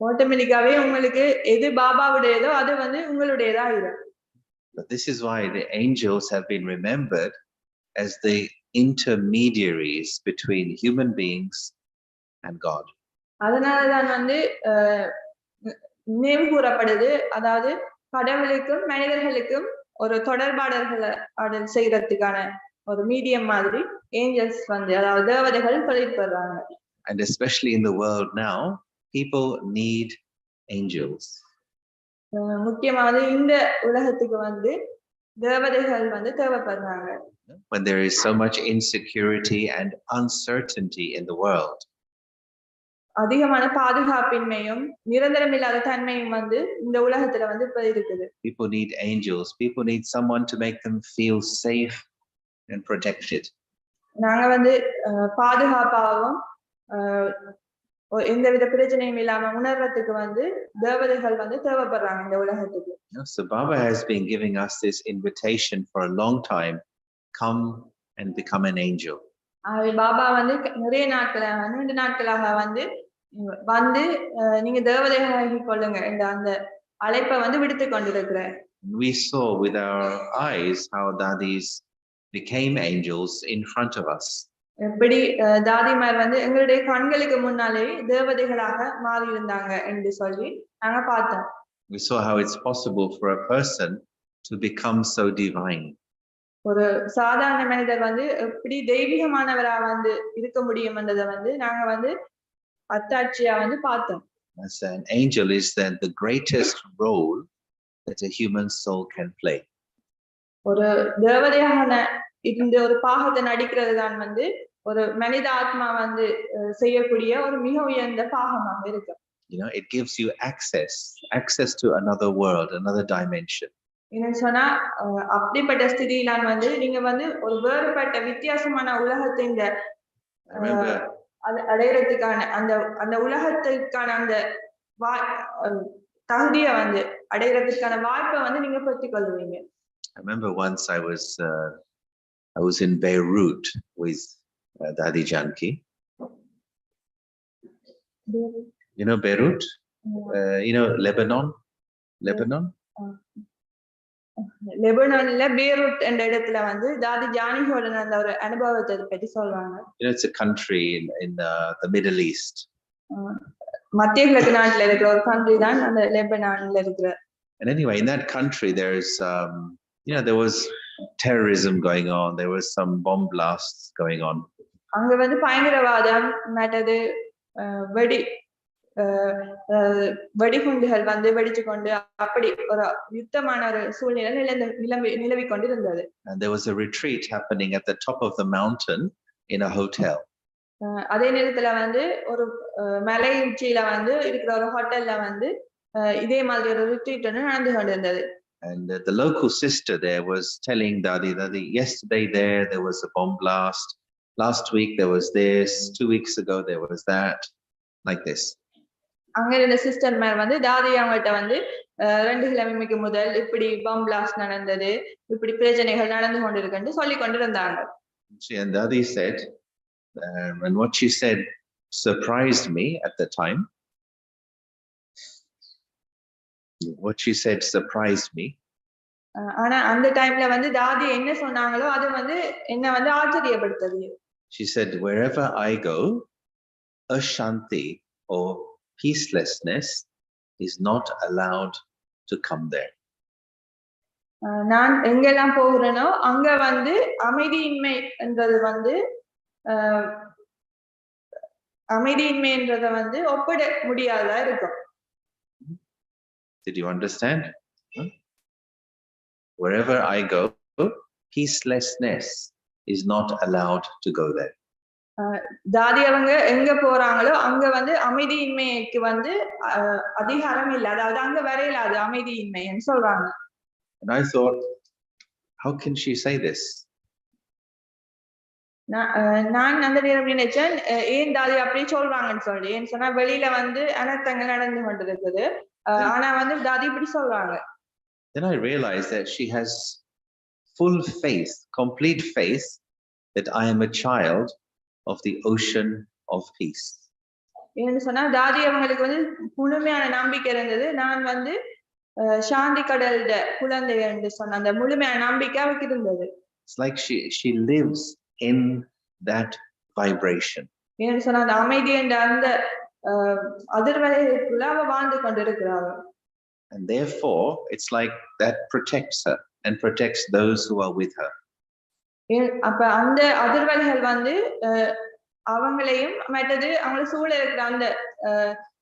ஆட்டோமேட்டிக்காவே உங்களுக்கு எது பாபாவுடையதோ அது உங்களுடையதா இருக்கும். But this is why the angels have been remembered as the intermediaries between human beings and God. அதனாலதான் நினைவு கூறப்படுது, அதாவது கடவுளுக்கும் மனிதர்களுக்கும் ஒரு தொடர்பாடல்களை செய்யறதுக்கான ஒரு மீடியம் மாதிரி ஏஞ்சல்ஸ் அதாவது தேவதைகள் தொழிற்படுறாங்க. And especially in the world now, people need angels. முக்கியமாக இந்த உலகத்துக்கு தேவதைகள் தேவைப்படுறாங்க. When there is so much insecurity and uncertainty in the world, அதிகமான பாதுகாப்பின்மையும் நிரந்தரமில்லாத தன்மையும் இந்த உலகத்துல இப்ப இருக்குது. People need angels. People need someone to make them feel safe and protected. நாங்க பாதுகாப்பாகவும் எந்தவித பிரச்சனையும் இல்லாம உணர்றதுக்கு தேவதைகள் தேவைப்படுறாங்க இந்த உலகத்துக்கு. So Baba has been giving us this invitation for a long time. Come and become an angel. Baba நிறைய நாட்களாக 2 நாட்களாக நீங்க தேவதைகளாகி கொள்ளுங்க என்ற அந்த அழைப்பை விடுத்து கொண்டிருக்கிறார். We saw with our eyes how dadis became angels in front of us. எப்படி தாதிமார் எங்களுடைய கண்களுக்கு முன்னாலே தேவதைகளாக மாறி இருந்தாங்க என்று சொல்லி நாங்க பார்த்தோம். We saw how it's possible for a person to become so divine. ஒரு சாதாரண மனிதர் எப்படி தெய்வீகமானவரா இருக்க முடியும் என்றதை நாங்க அத்தாட்சியா பார்த்தோம். As an angel is then the greatest role that a human soul can play. ஒரு தேவதையான இந்த ஒரு பாகத்தை நடிக்கிறது தான் ஒரு மனித ஆத்மா செய்யக்கூடிய ஒரு மிக உயர்ந்த பாகமாக இருக்கு. You know, it gives you access to another world, another dimension. என்னன்னு சொன்னா அப்படிப்பட்ட ஸ்திதியிலான் வந்து நீங்க வந்து ஒரு வேறுபட்ட வித்தியாசமான உலகத்தின் அடையறதுக்கான அந்த அந்த உலகத்துக்கான அந்த தகுதியை வந்து அடையறதுக்கான வாய்ப்பை வந்து நீங்க பெற்றுக் கொள்வீங்க. I remember once I was in Beirut with Dadi Janki. You know Beirut? You know Lebanon? லெபனான்ல பேரூட் என்ற இடத்துல வந்து தாதி ஜானியோட அந்த ஒரு அனுபவத்தை பற்றி சொல்றாங்க. You know, it's a country in the Middle East. மத்திய கிழக்கு நாட்டுல இருக்கிற ஒரு கண்ட்ரி தான் அந்த லெபனான்ல இருக்கிற. And anyway, in that country there's there was terrorism going on, there was some bomb blasts going on. அங்க வந்து பயங்கரவாதம் நடந்தது, வெடிகுண்டுகள் வந்து வெடிச்சு கொண்டு அப்படி ஒரு யுத்தமான ஒரு சூழ்நிலை நிலவி கொண்டிருந்தது. And there was a retreat happening at the top of the mountain in a hotel. அதே நேரத்துல வந்து ஒரு மலை உச்சியில வந்து இருக்கிற ஒரு ஹோட்டல்ல வந்து இதே மாதிரி ஒரு ரிட்ரீட் நடந்து கொண்டிருந்தது. And the local sister there was telling Dadi, yesterday there was a bomb blast, last week there was this, 2 weeks ago there was that, like this. அங்க இருந்த சிஸ்டர் மேர் வந்து தாதி அவங்கள்ட்ட வந்து 2 கிழமைக்கு முதல் இப்படி பாம் பிளாஸ்ட் நடந்தது, இப்படி பிரச்சனைகள் நடந்து கொண்டிருக்குன்னு சொல்லி கொண்டிருந்தாங்க. And Dadi said, and what she said surprised me at the time. What she said surprised me. ஆனா அந்த டைம்ல வந்து தாதி என்ன சொன்னாங்களோ அது வந்து என்ன வந்து ஆச்சரியப்படுத்தது. She said, wherever I go, ashanti or peacelessness is not allowed to come there. நான் எங்கெல்லாம் போகிறேனோ அங்க வந்து அமைதியின்மை என்றது வந்து அமைதியின்மைன்றத வந்து ஒப்பிட முடியாததா இருக்கும். Did you understand? Wherever I go, peacelessness is not allowed to go there. தாதி அவங்க எங்க போறாங்களோ அங்க வந்து அமைதியின்மைக்கு வந்து அதிகாரம் இல்ல, அதாவது அங்க வரையிலாது அமைதியின்மைன்னு சொல்றாங்க. And I thought, how can she say this? நான் அந்த நேரம் நினைச்சேன், ஏன் தாதி அப்படி சொல்றாங்கன்னு சொல்லி. ஏன்னு சொன்னா வெளியில வந்து அனர்த்தங்கள் நடந்து கொண்டிருக்குது, ஆனா வந்து தாதி இப்படி சொல்றாங்க. Then I realized that she has full faith, complete faith that I am a child of the ocean of peace. ஏன்னு சொன்னா தாதி அவங்களுக்கு வந்து முழுமையான நம்பிக்கை இருந்தது, நான் வந்து சாந்தி கடல்ல குழந்தை என்று சொன்ன அந்த முழுமையான நம்பிக்கை அவருக்கு இருந்தது. It's like she lives in that vibration. ஏன்னு சொன்னா அந்த அமைதி என்ற அந்த அதிர்வலைக்குள்ள அவ வாழ்ந்து கொண்டிருக்கிறாள். And therefore it's like that protects her and protects those who are with her. அப்ப அந்த அதிர்வலைகள் வந்து அவங்களையும் மற்றது அவங்கள சூழ இருக்கிற அந்த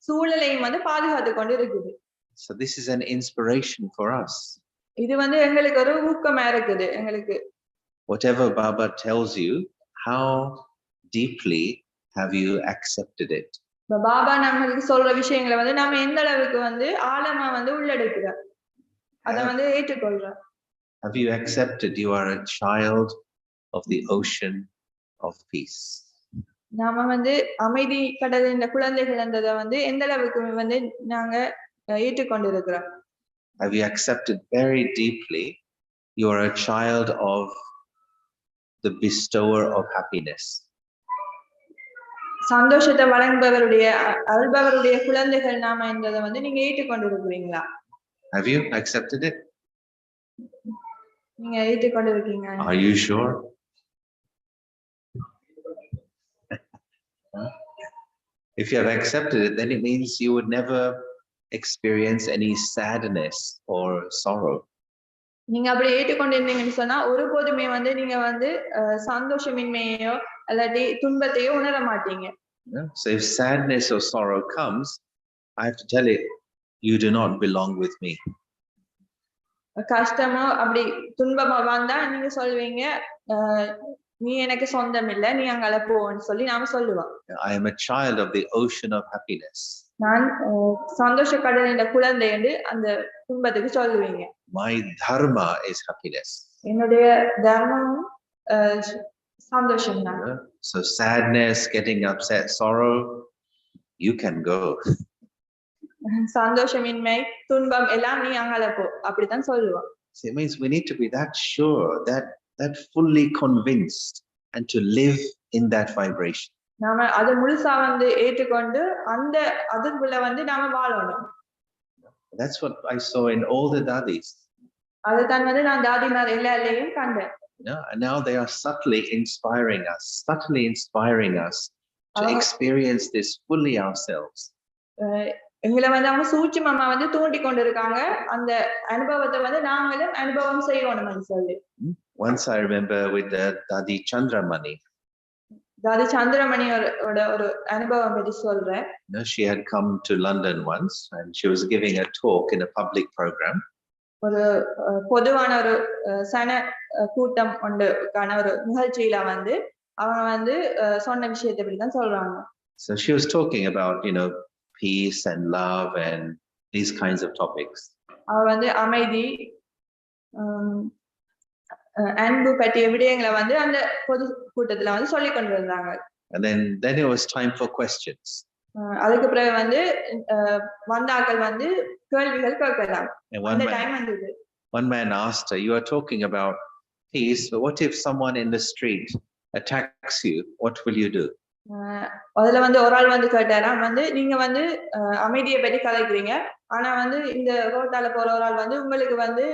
சூழலையும் வந்து பாதுகாத்து கொண்டு இருக்குது. So this is an inspiration for us. இது வந்து எங்களுக்கு ஒரு ஊக்கமா இருக்குது எங்களுக்கு. Whatever Baba tells you, how deeply have you accepted it? Baba நமக்கு சொல்ற விஷயங்களை வந்து நாம எந்த அளவுக்கு வந்து ஆழமா வந்து உள்ளெடுக்கிறோம், அத வந்து ஏற்றுக்கொள்றோம். Have you accepted you are a child of the ocean of peace? நாம வந்து அமைதி கடலின் குழந்தைகள் என்றதை வந்து எந்த அளவுக்கு வந்து நாங்க ஏற்றுக்கொண்டிருக்கிறோம். Have you accepted very deeply you are a child of the bestower of happiness? சந்தோஷத்தை வழங்குபவருடைய அருள்பவருடைய குழந்தைகள் நாம என்றதை வந்து நீங்க ஏற்றுக்கொண்டிருக்கிறீங்களா? Have you accepted it? நீங்க ஏற்றுக்கொண்டிருக்கீங்க? Are you sure? If you have accepted it, then it means you would never experience any sadness or sorrow. நீங்க அப்படி ஏற்றுக்கொண்டிருந்தீங்கன்னு சொன்னா ஒருபோதுமே வந்து நீங்க வந்து சந்தோஷமின்மையோ அல்லது துன்பத்தையோ உணர மாட்டீங்க. So if sadness or sorrow comes, I have to tell it, you do not belong with me. கஷ்டமோ அப்படி துன்பமா வந்தா நீங்க சொல்வீங்க, நீ எனக்கு சொந்தம் இல்ல, நீ அங்கால போன்னு சொல்லி நாம சொல்லுவோம். I am a child of the ocean of happiness. நான் சந்தோஷ கடலின் குழந்தை என்று அந்த குடும்பத்துக்கு சொல்லுவீங்க. My dharma is happiness. என்னுடைய தர்மம் சந்தோஷம் தான். So sadness, getting upset, sorrow, you can go. சந்தோஷமின்மை, துன்பம் எல்லாம் நீ அங்கால போ, அப்படித்தான் சொல்லுவோம். So it means we need to be that sure, that fully convinced, and to live in that vibration. நாம அதை முழுசா வந்து ஏற்றுக்கொண்டு அந்த அதுக்குள்ள வந்து நாம வாழணும். That's what I saw in all the dadis. அதுதான் வந்து நான் தாதிமார் எல்லாரையும் கண்டேன். And now they are subtly inspiring us to experience this fully ourselves. எங்களை வந்து அவங்க சூட்சுமமா வந்து தூண்டி கொண்டிருக்காங்க, அந்த அனுபவத்தை வந்து நாங்களும் அனுபவம் செய்யணும்னு சொல்லி. Once I remember with the Dadi Chandramani. தாதி சந்திரமணி ஒரு அனுபவம் பற்றி சொல்றேன். She had come to London once and she was giving a talk in a public program. ஒரு பொதுவான ஒரு சன கூட்டம் ஒன்றுக்கான ஒரு நிகழ்ச்சியில வந்து அவங்க வந்து சொன்ன விஷயத்தை பற்றி தான் சொல்றாங்க. So she was talking about, peace and love and these kinds of topics. அவ வந்து அமைதி, அன்பு பற்றிய விடயங்களை வந்து அந்த பொது கூட்டத்துல வந்து சொல்லி கொண்டு வந்தாங்க. And then it was time for questions. அதுக்கு பிறகு வந்து வந்தாக்கள் வந்து கேள்விகள் கேட்கலாம். அந்த டைம் வந்தது. One man asked her, you are talking about peace, but what if someone in the street attacks you? What will you do? அதுல வந்து ஒரு ஆள் வந்து கேட்டாராம், வந்து நீங்க வந்து அமைதியை பற்றி கலைக்கிறீங்க, ஆனா வந்து இந்த ரோட்டால போற ஒரு ஆள் வந்து உங்களுக்கு வந்து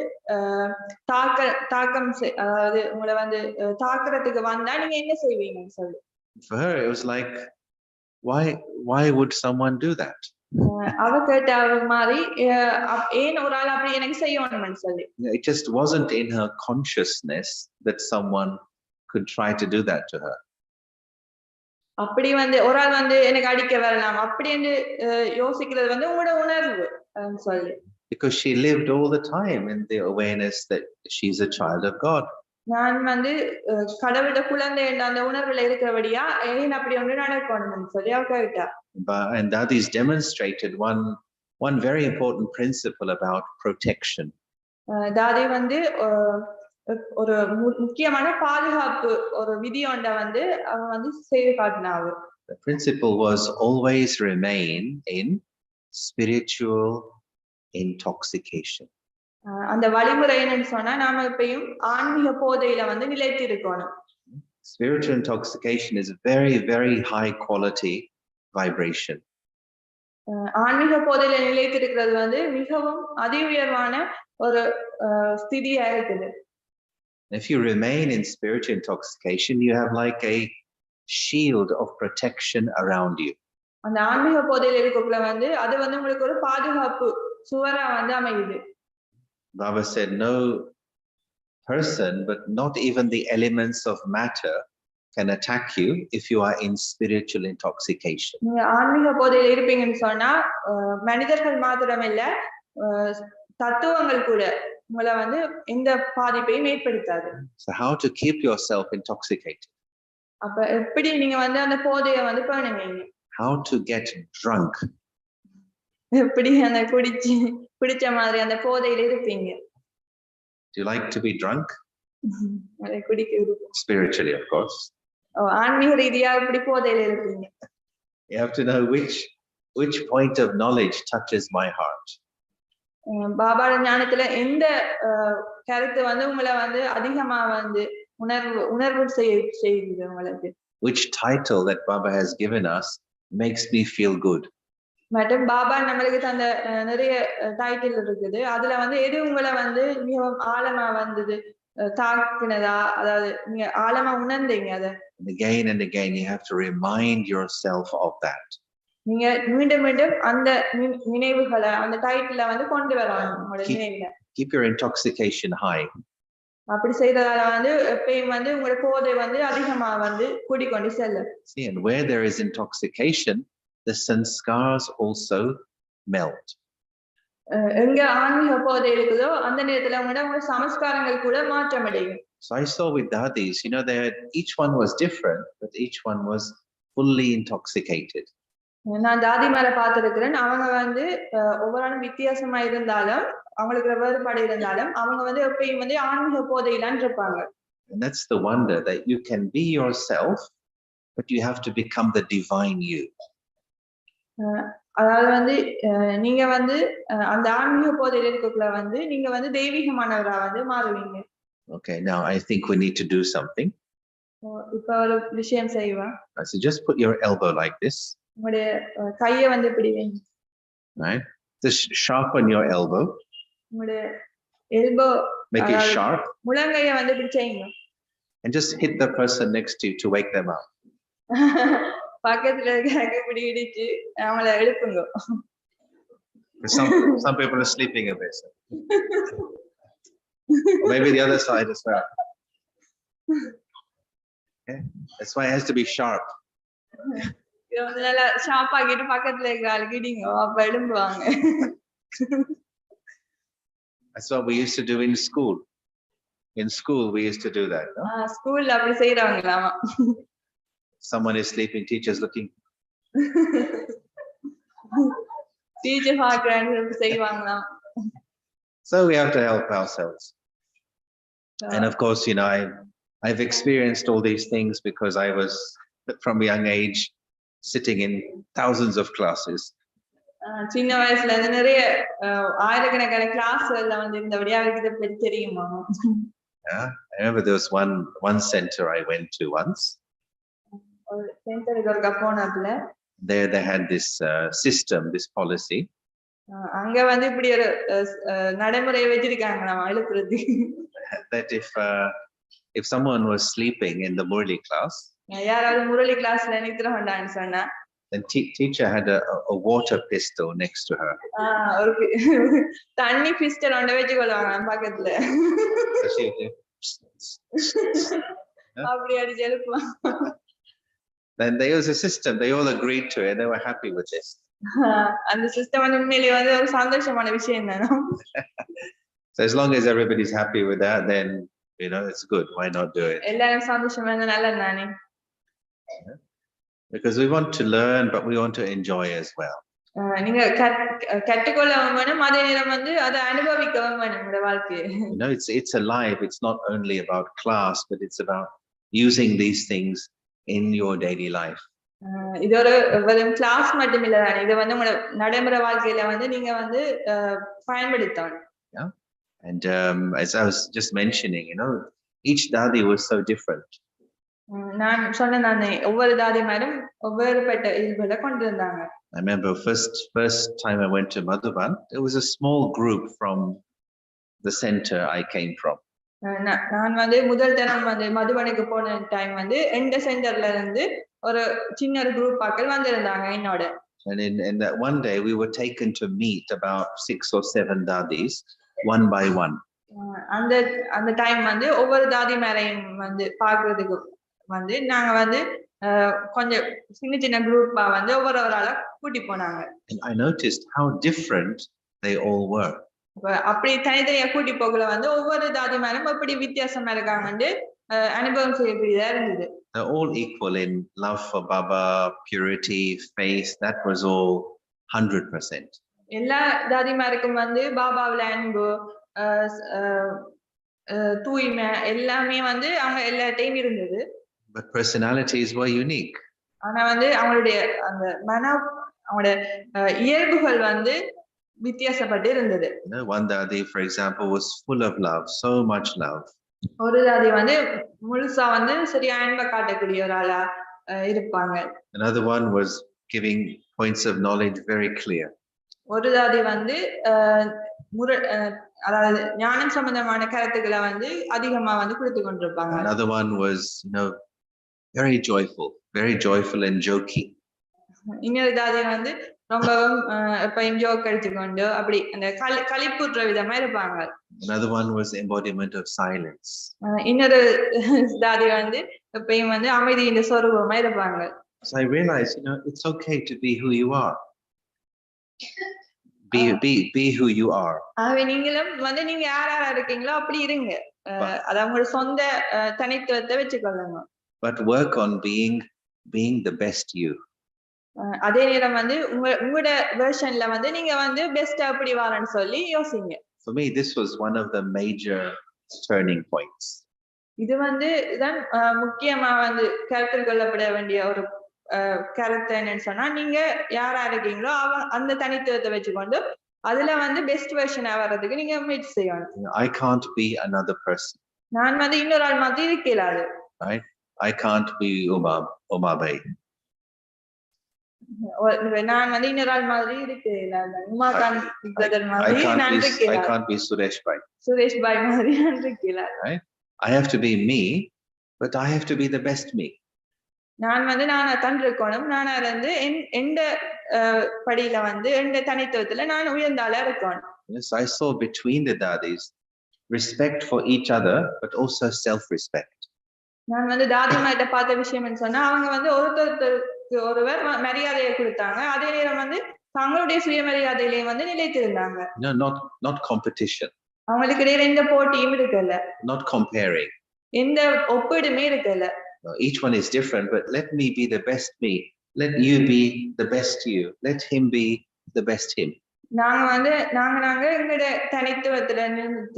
தாக்கம் அதாவது உங்களை வந்து தாக்குறதுக்கு வந்தா நீங்க என்ன செய்வீங்கன்னு சொல்லி. For her it was like, why would someone do that? அவ கேட்ட மாதிரி ஏன் ஒரு ஆள் அப்படி எனக்கு செய்யணும்னு சொல்லி. It just wasn't in her consciousness that someone could try to do that to her. அப்படி வந்து ஒரு ஆள் வந்து எனக்கு அடிக்க வரலாம் அப்படின்னு யோசிக்கிறது வந்து உங்களோட உணர்வு சொல்லி. Because she lived all the time in the awareness that she's a child of God. நான் வந்து கடவுளோட குழந்தை என்ற அந்த உணர்வுல இருக்கிறபடியா ஏன் அப்படி ஒன்று நடக்கணும்னு சொல்லி அவ கேட்டா. And that is demonstrated one very important principle about protection. தாதி வந்து ஒரு முக்கியமான பாதுகாப்பு ஒரு விதி ஒன்றை வந்து அவன் வந்து செய்து காட்டினாங்க. The principle was always remain in spiritual intoxication. அந்த வழிமுறை என்னன்னு சொன்னா நாம எப்பயும் ஆன்மீக போதையில வந்து நிலைத்து இருக்கணும். Spiritual intoxication is a very, very high quality vibration. ஆன்மீக போதையில நிலைத்து இருக்கிறது வந்து மிகவும் அதி உயர்வான ஒரு ஸ்திதியா இருக்குது. If you remain in spiritual intoxication, you have like a shield of protection around you. அந்த ஆன்மீக போதையில இருக்கக்குள்ள வந்து அது வந்து உங்களுக்கு ஒரு பாதுகாப்பு சுவரா வந்து அமையுது. Baba said, no person, but not even the elements of matter can attack you if you are in spiritual intoxication. நீங்க ஆன்மீக போதையில இருப்பீங்கன்னு சொன்னா மனிதர்கள் மாத்திரம் இல்ல தத்துவங்கள் கூட உங்களை வந்து எந்த பாதிப்பையும் ஏற்படுத்தாது. So how to keep yourself intoxicated? அப்ப எப்படி நீங்க வந்து அந்த போதையை வந்து பண்ணுவீங்க? How to get drunk? எப்படி அந்த குடிச்ச மாதிரி அந்த போதையில இருப்பீங்க? Do you like to be drunk? அதை குடிக்க Spiritually, of course. ஆன்மீக ரீதியா எப்படி போதையில இருப்பீங்க? You have to know which point of knowledge touches my heart. Baba ஞானத்துல எந்த கருத்து வந்து உங்களை வந்து அதிகமா வந்து உணர்வு செய்யுது உங்களுக்கு? Which title that Baba has given us makes me feel good? மற்றும் பாபா நம்மளுக்கு தந்த நிறைய டைட்டில் இருக்குது, அதுல வந்து எது உங்களை வந்து மிகவும் ஆழமா வந்தது தாக்கினதா, அதாவது நீங்க ஆழமா உணர்ந்தீங்க அத? Again and again you have to remind yourself of that. நீங்க மீண்டும் மீண்டும் அந்த நினைவுகளை அந்த டைட்டில வந்து கொண்டு வரணும் உங்களோட நினைவுல. Keep your intoxication high. அப்படி செய்ததால வந்து எப்பயும் வந்து உங்களோட போதை வந்து அதிகமா வந்து கூடிக்கொண்டு செல்லும். See, and where there is intoxication, the sanskars also melt. எங்க ஆன்மீக போதை இருக்குதோ அந்த நேரத்துல உங்களோட சமஸ்காரங்கள் கூட மாற்றமடையும். So I saw with dadis, each one was different, but each one was fully intoxicated. நான் தாதி மேல பார்த்திருக்கிறேன். அவங்க வந்து ஒவ்வொரு ஆளும் வித்தியாசமா இருந்தாலும் அவங்களுக்கு வேறுபாடு இருந்தாலும் அவங்க வந்து எப்பயும் வந்து ஆன்மீக போதையிலான் இருப்பாங்க. And that's the wonder that you can be yourself, but you have to become the divine you. அதாவது வந்து நீங்க வந்து அந்த ஆன்மீக போதையில இருக்கக்குள்ள வந்து நீங்க வந்து தெய்வீகமானவரா வந்து மாறுவீங்க. Okay, now I think we need to do something. இப்ப ஒரு விஷயம் செய்வோம். So just put your elbow like this. உங்களுடைய கையை வந்து இப்படி வைங்க. Right? Just sharpen your elbow. உங்களுடைய எல்போ Make it sharp. முழங்கையை வந்து இப்படி செய்யுங்க. And just hit the person next to you to wake them up. பக்கத்துல இருக்க இப்படி இடிச்சு அவங்கள எழுப்புங்க. Some people are sleeping a bit. Or maybe the other side as well. Okay? That's why it has to be sharp. இது வந்து நல்லா sharp ஆக்கிட்டு பக்கத்துல இருக்க ஆளுக்கு இடிங்க, அப்ப எழும்புவாங்க. That's what we used to do in school. In school, we used to do that. No? School அப்படி செய்றாங்களாமா. Someone is sleeping, teacher's looking. Teacher பார்க்கறாங்க செய்வாங்களாம். So we have to help ourselves. And of course, you know, I've experienced all these things because I was from a young age sitting in thousands of classes. சின்ன வயசுல இருந்து நிறைய ஆயிரக்கணக்கான கிளாஸ்ல வந்து இருந்தபடியா அவருக்கு இதை பத்தி தெரியுமா? Yeah, I remember there was one center I went to once. There they had this system, this policy. அங்க வந்து இப்படி ஒரு நடைமுறை வச்சிருக்காங்களாம் எழுப்புறது. That if someone was sleeping in the Murali class, யாராவது முரளி கிளாஸ்ல நித்திர கொண்டான்னு சொன்னா, then teacher had a water pistol next to her. ஒரு தண்ணி பிஸ்டல் ஒண்ட வச்சு கொள்வாங்க பக்கத்துல. அப்படி அடிச்சு எழுப்புவாங்க. Then there was a system, they all agreed to it, they were happy with this. அந்த சிஸ்டம் வந்து உண்மையிலேயே வந்து ஒரு சந்தோஷமான விஷயம் தானே. So as long as everybody's happy with that, then you know it's good. Why not do it? எல்லாரும் சந்தோஷமா இருந்தா நல்லது தானே. Because we want to learn, but we want to enjoy as well. நீங்க கற்றுக்கொள்ளவும் வேணும், அதே நேரம் வந்து அதை அனுபவிக்கவும் வேணும் உங்க வாழ்க்கையை. You know, it's alive. It's not only about class, but it's about using these things in your daily life. இது ஒரு வெறும் கிளாஸ் மட்டும் இல்ல தானே, இது வந்து உங்களோட நடைமுறை வாழ்க்கையில வந்து நீங்க வந்து பயன்படுத்தணும். Yeah, and as I was just mentioning, you know, each dadi was so different. நான் சொன்னேன் நானே, ஒவ்வொரு தாதிமாரும் ஒவ்வொருபட்ட இயல்புகளை கொண்டிருந்தாங்க. I remember first time I went to Madhuban, there was a small group from the center I came from. நான் வந்து முதல் தரம் வந்து மதுபனுக்கு போன டைம் வந்து எந்த சென்டர்ல இருந்து ஒரு சின்ன குரூப் ஆட்கள் வந்திருந்தாங்க என்னோட. And in that one day we were taken to meet about 6 or 7 dadis one by one. அந்த டைம் வந்து ஒவ்வொரு தாதி மேலையும் வந்து பாக்குறதுக்கு வந்து நாங்க வந்து கொஞ்சம் சின்ன சின்ன குரூப்பா வந்து ஒவ்வொரு ஆளா கூட்டி போனாங்க. I noticed how different they all were. அப்படி தனித்தனியா கூட்டி போகல வந்து ஒவ்வொரு தாதி மேலும் அப்படி வித்தியாசமா இருக்காங்க அனுபவம் செய்யக்கூடியதா இருந்தது. They're all equal in love for Baba, purity, faith. That was all 100%. எல்லா தாதிமாருக்கும் வந்து பாபாவுல அன்பு, தூய்மை எல்லாமே வந்து அவங்க எல்லாத்தையும் இருந்தது. But personalities were unique. ஆனா வந்து அவங்களுடைய அந்த அவங்களுடைய இயல்புகள் வந்து வித்தியாசப்பட்டு இருந்தது. One dadi, for example, was full of love, so much love. ஒரு தாதி வந்து முழுசா வந்து சரியா அன்பை காட்டக்கூடிய ஒரு ஆளா இருப்பாங்க. Another one was giving points of knowledge very clear. ஒரு தாதி வந்து அதாவது ஞானம் சம்பந்தமான கருத்துக்களை வந்து அதிகமா வந்து கொடுத்து கொண்டிருப்பாங்க. Another one was, you know, very joyful and jokey. இன்னொரு தாதி வந்து ரொம்பவும் எப்பயும் ஜோக் அடிச்சுக்கொண்டு அப்படி அந்த களிப்புற்ற விதமா இருப்பாங்க. Another one was embodiment of silence. இன்னொரு தாதி வந்து எப்பயும் வந்து அமைதியின் சொரூபமா இருப்பாங்க. So I realized, you know, it's okay to be who you are. Be who you are. நீங்களும் வந்து நீங்க யாரா இருக்கீங்களோ அப்படி இருங்க. அது உங்களோட சொந்த தனித்துவத்தை வச்சுக்கொள்ளுங்க. But work on being the best you. அதே நேரம் வந்து உங்களோட வெர்ஷன்ல வந்து நீங்க வந்து பெஸ்ட் அப்படி வாரன்னு சொல்லி யோசிங்க. For me, this was one of the major turning points. இது வந்து இதான் முக்கியமா வந்து கருத்தில் கொள்ளப்பட வேண்டிய ஒரு கருத்து என்னன்னு சொன்னா, நீங்க யாரா இருக்கீங்களோ அந்த தனித்துவத்தை வச்சுக்கொண்டு அதுல வந்து பெஸ்ட் வெர்ஷனா வர்றதுக்கு நீங்க முயற்சி செய்யணும். I can't be another person. நான் வந்து இன்னொரு ஆள் மாதிரி இருக்க இயலாது. Right? I can't be Uma Bhai. நான் வந்து இன்னொரு ஆள் மாதிரி இருக்க இயலாது. உமாகாந்த் பிரதர் மாதிரி நான் இருக்க இயலாது. I can't be Suresh Bhai. Suresh பாய் மாதிரி நான் இருக்க இயலாது. Right? I have to be me, but I have to be the best me. நான் வந்து நானா தான் இருக்கணும். நானா இருந்து எந்த படியில வந்து எந்த தனித்துவத்துல நான் உயர்ந்தால இருக்கணும். Yes, I saw between the dadis respect for each other, but also self-respect. நான் வந்து தாதிமார்ட்ட பார்த்த விஷயம்னு சொன்னா அவங்க வந்து ஒருத்தருக்கு ஒருவர் மரியாதையை கொடுத்தாங்க. அதே நேரம் வந்து தங்களுடைய சுயமரியாதையிலேயே வந்து நிலைத்திருந்தாங்க. No, not competition. அவங்களுக்கு இடையில எந்த போட்டியும் இருக்கல. Not comparing. எந்த ஒப்பீடுமே இருக்கல. Each one is different, but let me be the best me. Let you be the best you. Let him be the best him. நாங்க வந்து நாங்க எங்களோட தனித்துவத்துல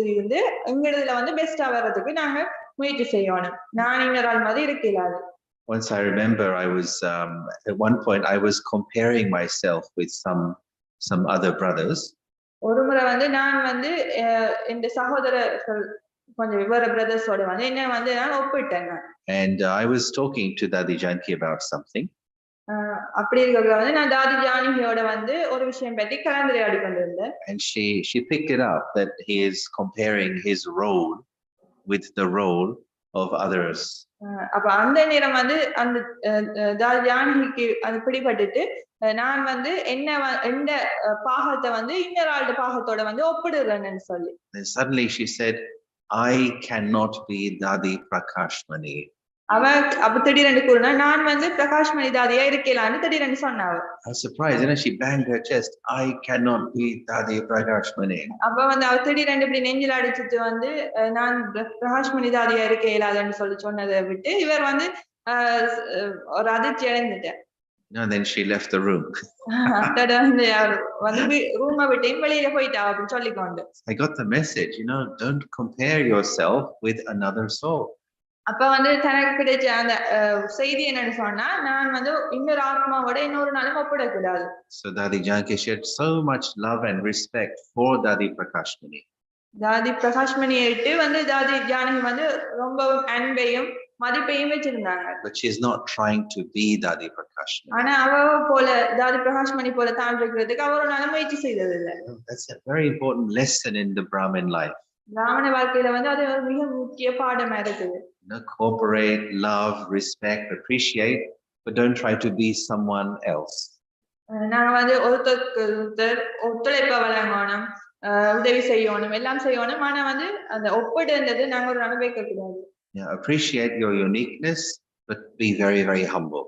இருந்து எங்களதுல வந்து பெஸ்டா வர்றதுக்கு நாங்க முயற்சி செய்யணும். நான் இன்னொரு ஆள் மாதிரி இருக்க இயலாது. Once I remember I was at one point I was comparing myself with some other brothers. ஒரு முறை வந்து நான் வந்து இந்த சகோதரர்கள் கொஞ்சம் வேற பிரதர்ஸோட வந்து என்ன வந்து நான் ஒப்பிட்டேன். And I was talking to Dadi Janki about something. அப்படி இருக்கறதுல வந்து நான் தாதி ஜானகியோட வந்து ஒரு விஷயம் பத்தி கலந்துரையாடி கொண்டிருந்தேன். And she picked it up that he is comparing his role with the role of others. அப்ப அந்த நேரம் வந்து அந்த தாதி ஜானகிக்கு அது பிடிபட்டுட்டு நான் வந்து எந்த பாகத்தை வந்து இன்னொரு ஆளுடைய பாகத்தோட வந்து ஒப்பிடுறேன்னு சொல்லி. Then suddenly she said, I cannot be Dadi Prakashmani. அப்ப திடீரென்று கூறினா நான் வந்து பிரகாஷ்மணி தாதியா இருக்கலான்னு திடீரென்று சொன்னாவ. I was surprised, and she banged her chest. I cannot be Dadi Prakashmani. அப்ப வந்து அவ திடீரென்று இப்படி நெஞ்சில அடிச்சிட்டு வந்து நான் பிரகாஷ்மணி தாதியா இருக்க இயலாதுன்னு சொல்லி சொன்னதை விட்டு இவர் வந்து ஒரு அதிர்ச்சி அடைந்துட்டார். And then she left the room. I got the message, don't compare yourself with another soul. அப்ப வந்து தனக்கு கிடைச்ச அந்த செய்தி என்னன்னு சொன்னா நான் வந்து இன்னொரு ஆத்மாவோட இன்னொரு நாளும் ஒப்பிடக்கூடாது. So Dadi Janki shared so much love and respect for Dadi Prakashmani. தாதி பிரகாஷ்மணியிட்டு வந்து தாதி ஜானகி வந்து ரொம்ப அன்பையும் மதிப்பையும் வச்சிருந்தாங்க. But she is not trying to be Dadi Prakashmani. ஆனா அவ போல தாதி பிரகாஷ்மணி போல தான் இருக்கிறதுக்கு அவ ஒரு நாள் முயற்சி செய்தது இல்ல. That's a very important lesson in the Brahmin life. பிராமண வாழ்க்கையில வந்து அது ஒரு மிக முக்கிய பாடமா இருக்குது. Cooperate, love, respect, appreciate, but don't try to be someone else. நாங்க வந்து ஒருத்தர் ஒத்துழைப்பை வழங்கணும், உதவி செய்யணும், எல்லாம் செய்யணும். ஆனா வந்து அந்த ஒப்பிடுன்றது நாங்க ஒரு நாள் வைக்க கூடாது. Appreciate your uniqueness, but be very, very humble.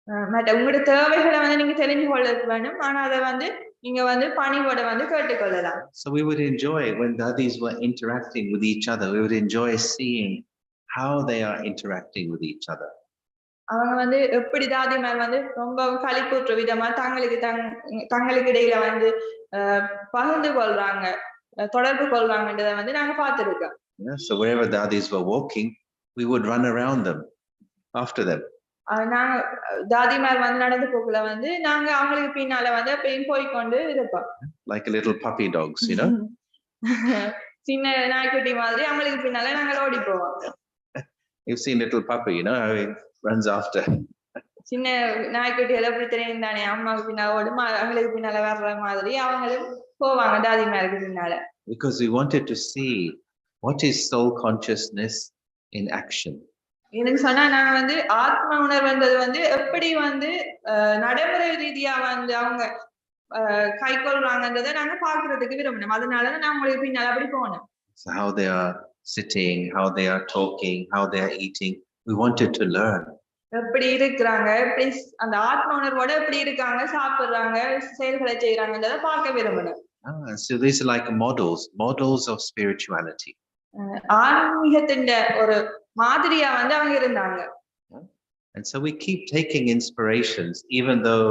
உங்களோட தேவைகளை வந்து நீங்க தெரிஞ்சு கொள்ள வேணும். ஆனா அதை வந்து நீங்க வந்து பணிவோட வந்து கேட்டுக்கொள்ளலாம். So we would enjoy when dadis were interacting with each other. We would enjoy seeing how they are interacting with each other. அவங்க வந்து எப்படி தாதிமார் வந்து ரொம்ப களிப்புற்ற விதமா தங்களுக்கு இடையில வந்து பகிர்ந்து கொள்றாங்க, தொடர்பு கொள்றாங்கன்றத வந்து நாங்க பார்த்திருக்கோம். So wherever dadis were walking, we would run around them after them. நாங்க தாதிமார் வந்து நடந்து போகல வந்து நாங்க அவங்களுக்கு பின்னால வந்து அப்பயும் போய்கொண்டு இருப்போம். Like a little puppy dogs, சின்ன நாய்க்குட்டி மாதிரி அவங்களுக்கு பின்னால நாங்க ஓடி போவோம். You've seen little puppy, how he runs after. சின்ன நாய்க்குட்டிகள் எப்படி தெரியும் தானே, அம்மாவுக்கு பின்னால ஓடும், அவங்களுக்கு பின்னால வர்ற மாதிரி அவங்களும் போவாங்க தாதிமாருக்கு பின்னால. Because we wanted to see what is soul consciousness in action. என்னன்னு சொன்னா நாங்க வந்து ஆத்ம உணர்வுன்றது வந்து எப்படி வந்து நடைமுறை ரீதியா வந்து அவங்க கைக்கொள்றாங்கன்றதை நாங்க பாக்குறதுக்கு விரும்பணும். அதனாலதான் நான் உங்களுக்கு பின்னால அப்படி போனோம். So how they are sitting, how they are talking, how they are eating, we wanted to learn. எப்படி இருக்கிறாங்க, எப்படி அந்த ஆத்ம உணர்வோட எப்படி இருக்காங்க, சாப்பிடுறாங்க, செயல்களை செய்யறாங்கன்றதை பார்க்க விரும்பணும். So these are like models of spirituality. ஆன்மீகத்தின் ஒரு மாதிரியா வந்து அவங்க இருந்தாங்க. And so we keep taking inspirations, even though